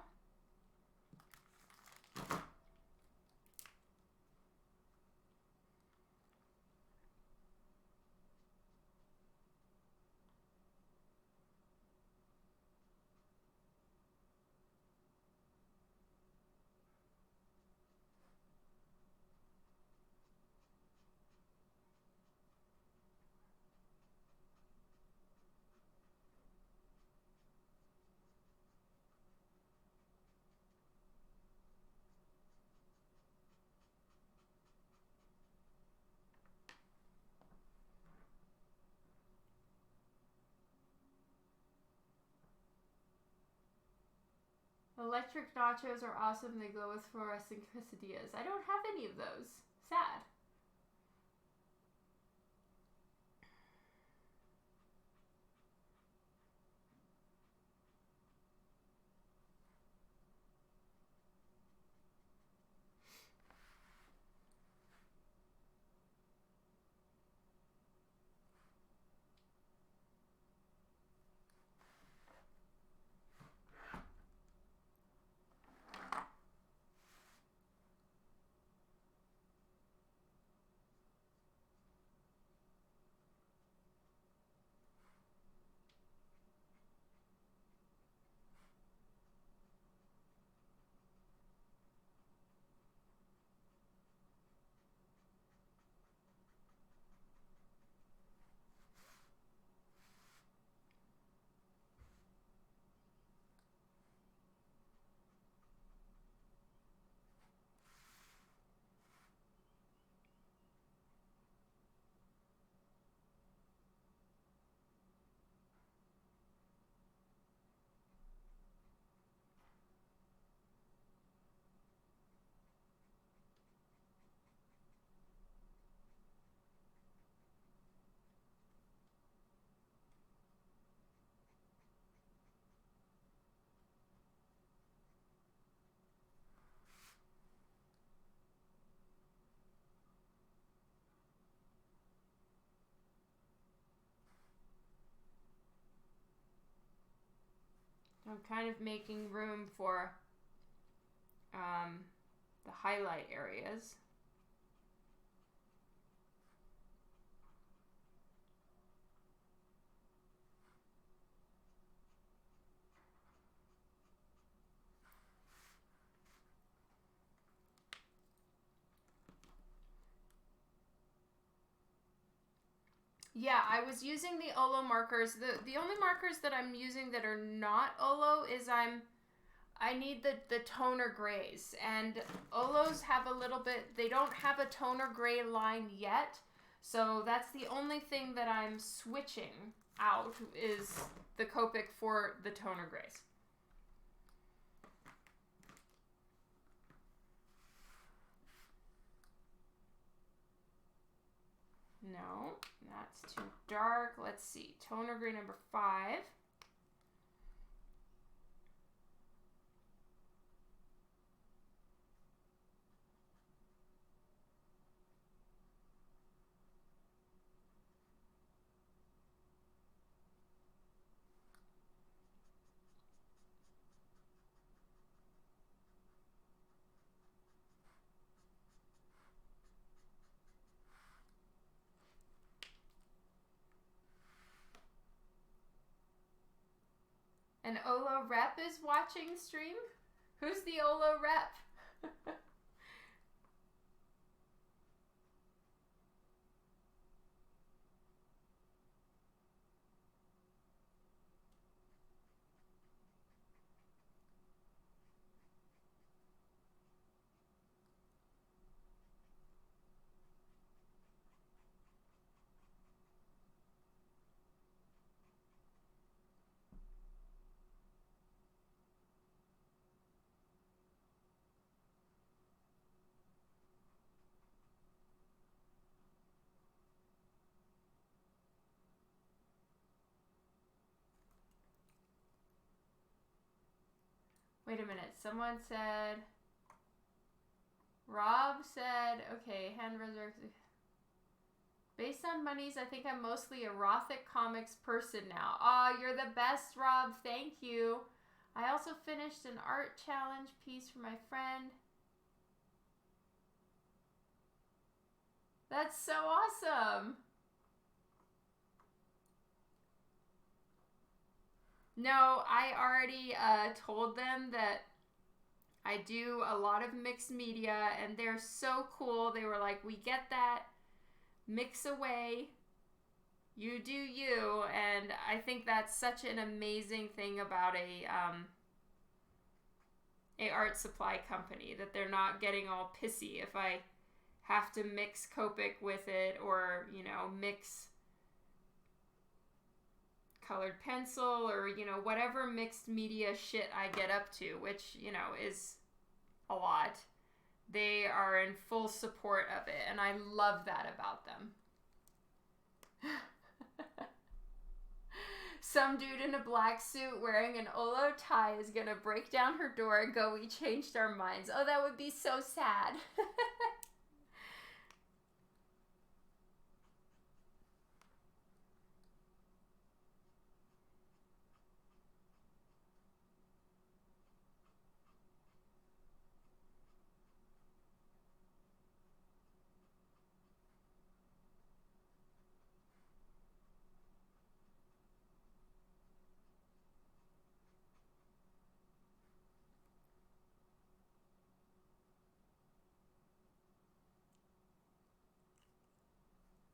Electric nachos are awesome. They go with fluorescent quesadillas. I don't have any of those. Sad. I'm kind of making room for the highlight areas. Yeah, I was using the Olo markers. The only markers that I'm using that are not Olo is I need the toner grays. And Olos have a little bit, they don't have a toner gray line yet. So that's the only thing that I'm switching out is the Copic for the toner grays. No, that's too dark. Let's see. Toner gray number 5. An Olo rep is watching stream? Who's the Olo rep? Wait a minute. Someone said... Rob said... Okay, hand resurrection... Base based on monies, I think I'm mostly a Rothic comics person now. Aw, you're the best, Rob. Thank you. I also finished an art challenge piece for my friend. That's so awesome. No, I already told them that I do a lot of mixed media, and they're so cool. They were like, we get that. Mix away. You do you. And I think that's such an amazing thing about a art supply company, that they're not getting all pissy if I have to mix Copic with it, or, you know, mix colored pencil, or, you know, whatever mixed media shit I get up to, which, you know, is a lot. They are in full support of it, and I love that about them. Some dude in a black suit wearing an Olo tie is gonna break down her door and go, we changed our minds. Oh, that would be so sad.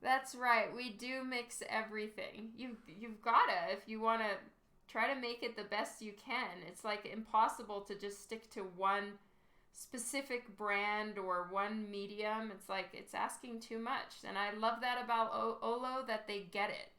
That's right. We do mix everything. You've gotta, if you want to try to make it the best you can. It's like impossible to just stick to one specific brand or one medium. It's like it's asking too much. And I love that about Olo, that they get it.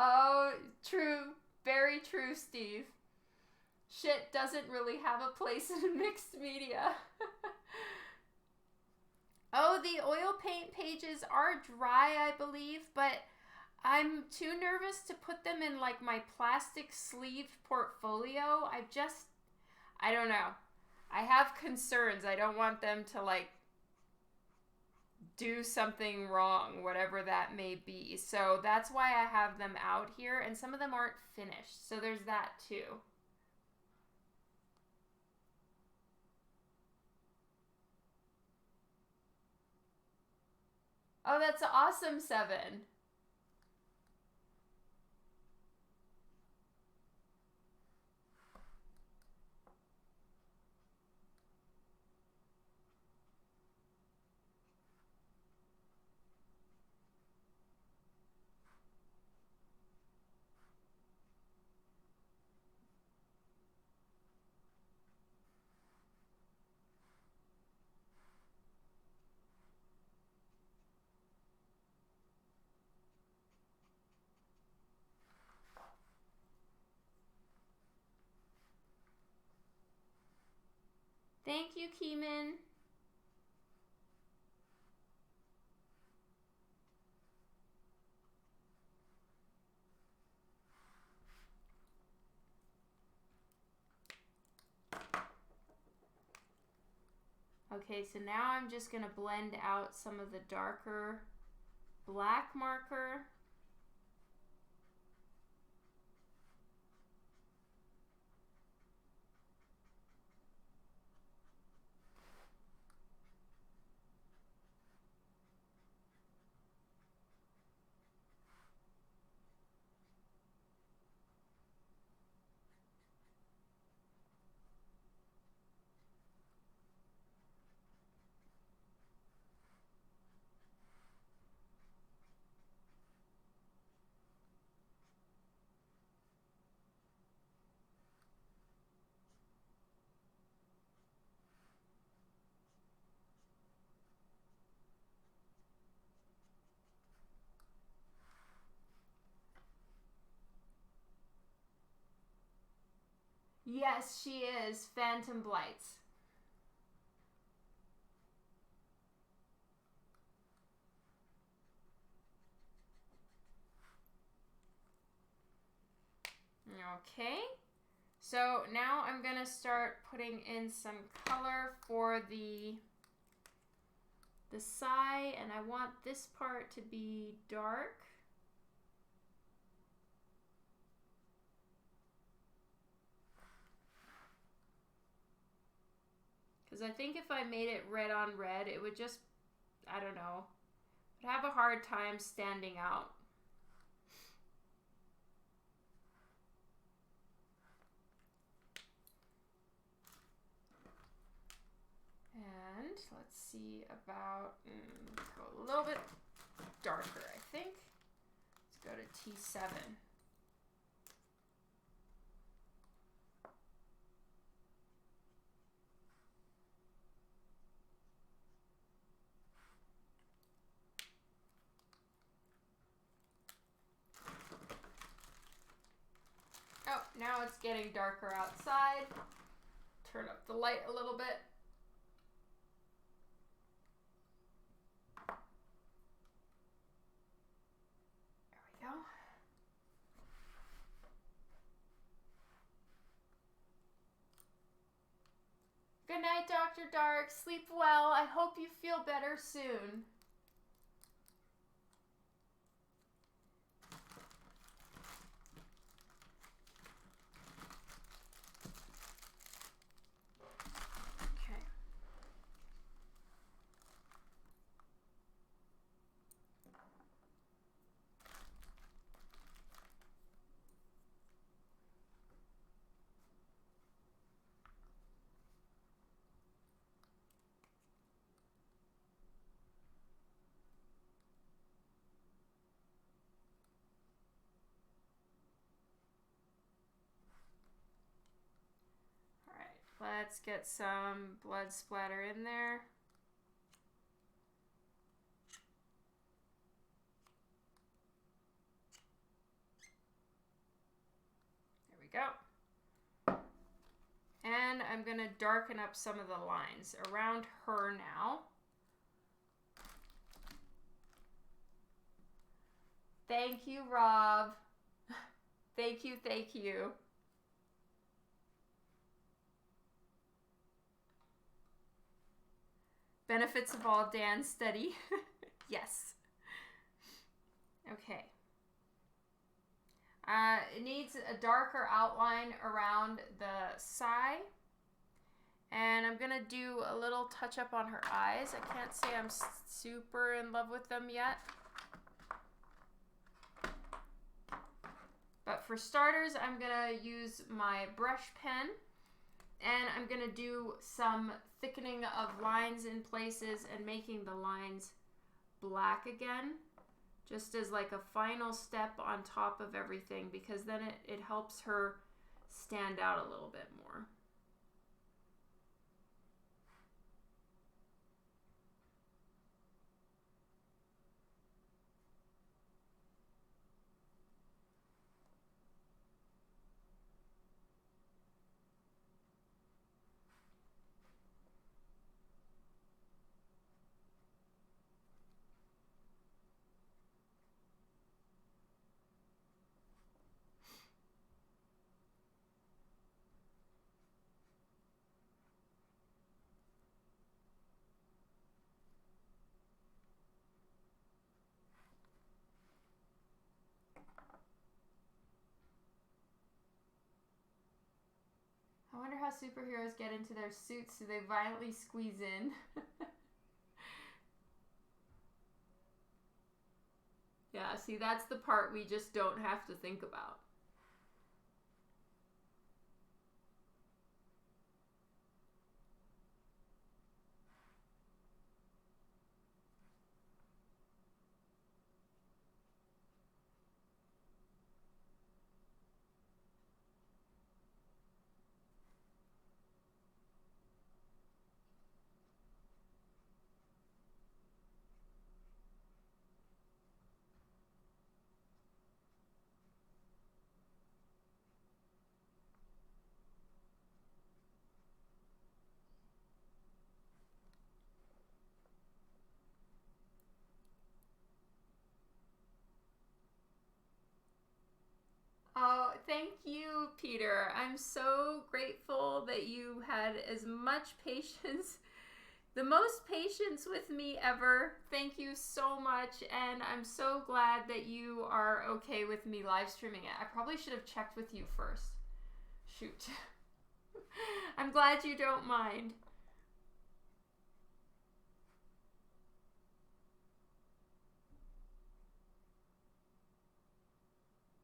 Oh, true. Very true, Steve. Shit doesn't really have a place in mixed media. Oh, the oil paint pages are dry, I believe, but I'm too nervous to put them in like my plastic sleeved portfolio. I don't know. I have concerns. I don't want them to like do something wrong, whatever that may be. So that's why I have them out here, and some of them aren't finished. So there's that too. Oh, that's awesome, Seven. Thank you, Keeman. Okay, so now I'm just going to blend out some of the darker black marker. Yes, she is. Phantom Blights. Okay. So now I'm going to start putting in some color for the sigh, and I want this part to be dark. Because I think if I made it red on red, it would just, I don't know, I'd have a hard time standing out. And let's see about, go a little bit darker, I think. Let's go to T7. Oh, now it's getting darker outside. Turn up the light a little bit. There we go. Good night, Dr. Dark. Sleep well. I hope you feel better soon. Okay. Let's get some blood splatter in there. There we go. And I'm going to darken up some of the lines around her now. Thank you, Rob. Thank you, thank you. Benefits of all Dan study. Yes. Okay. It needs a darker outline around the sigh. And I'm going to do a little touch up on her eyes. I can't say I'm super in love with them yet. But for starters, I'm going to use my brush pen. And I'm going to do some thickening of lines in places and making the lines black again. Just as like a final step on top of everything, because then it helps her stand out a little bit more. I wonder how superheroes get into their suits. Do they violently squeeze in? Yeah, see, that's the part we just don't have to think about. thank you, Peter. I'm so grateful that you had as much patience, the most patience with me ever. Thank you so much, and I'm so glad that you are okay with me live streaming it. I probably should have checked with you first. Shoot. I'm glad you don't mind.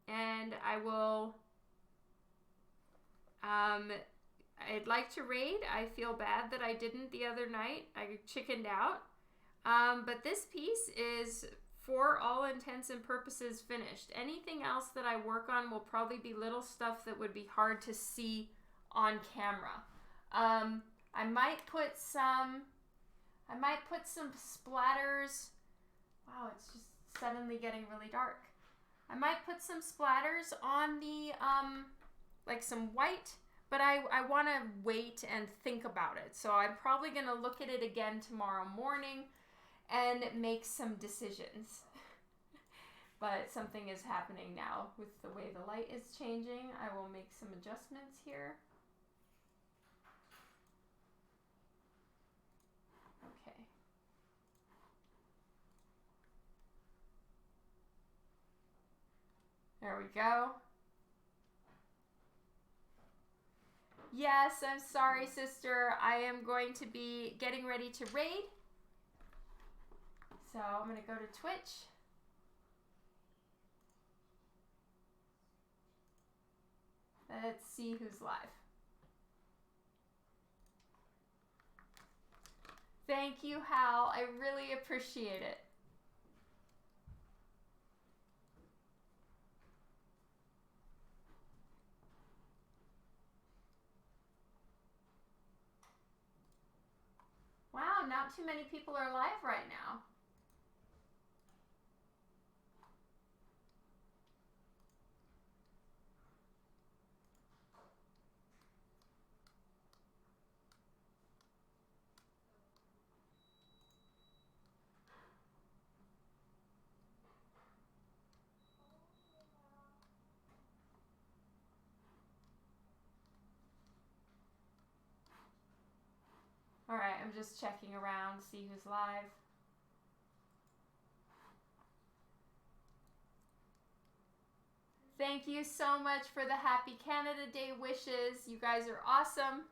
And I will, I'd like to raid. I feel bad that I didn't the other night. I chickened out. But this piece is, for all intents and purposes, finished. Anything else that I work on will probably be little stuff that would be hard to see on camera. I might put some splatters. Wow, it's just suddenly getting really dark. I might put some splatters on the, like some white, but I want to wait and think about it. So I'm probably going to look at it again tomorrow morning and make some decisions. But something is happening now with the way the light is changing. I will make some adjustments here. Okay. There we go. Yes, I'm sorry, sister. I am going to be getting ready to raid. So I'm going to go to Twitch. Let's see who's live. Thank you, Hal. I really appreciate it. Wow, not too many people are live right now. All right, I'm just checking around, see who's live. Thank you so much for the Happy Canada Day wishes. You guys are awesome.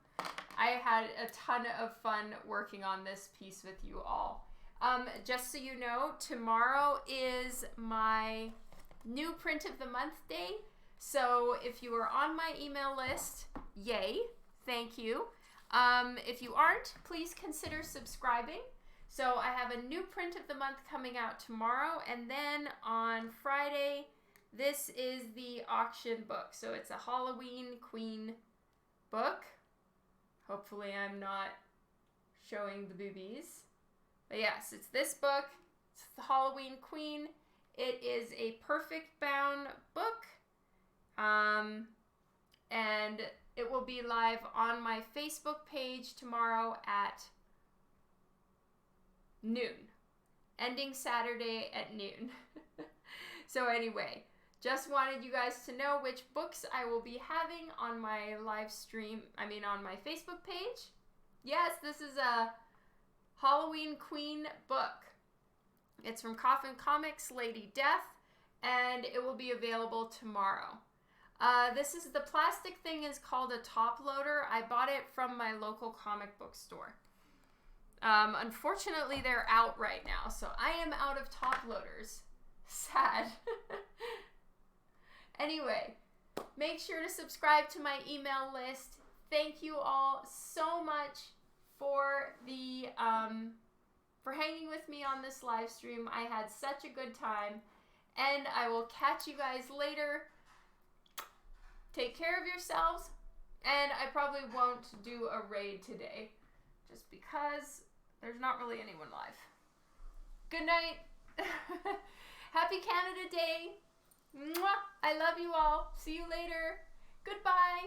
I had a ton of fun working on this piece with you all. Just so you know, tomorrow is my new print of the month day. So if you are on my email list, yay, thank you. If you aren't, please consider subscribing. So I have a new print of the month coming out tomorrow, and then on Friday, this is the auction book. So it's a Halloween Queen book. Hopefully I'm not showing the boobies. But yes, it's this book. It's the Halloween Queen. It is a perfect bound book. And it will be live on my Facebook page tomorrow at noon. Ending Saturday at noon. So anyway, just wanted you guys to know which books I will be having on my live stream, on my Facebook page. Yes, this is a Halloween Queen book. It's from Coffin Comics, Lady Death, and it will be available tomorrow. This is the plastic thing is called a top loader. I bought it from my local comic book store. Unfortunately, they're out right now, so I am out of top loaders. Sad. Anyway, make sure to subscribe to my email list. Thank you all so much for the for hanging with me on this live stream. I had such a good time, and I will catch you guys later. Take care of yourselves, and I probably won't do a raid today, just because there's not really anyone live. Good night. Happy Canada Day. Mwah! I love you all. See you later. Goodbye.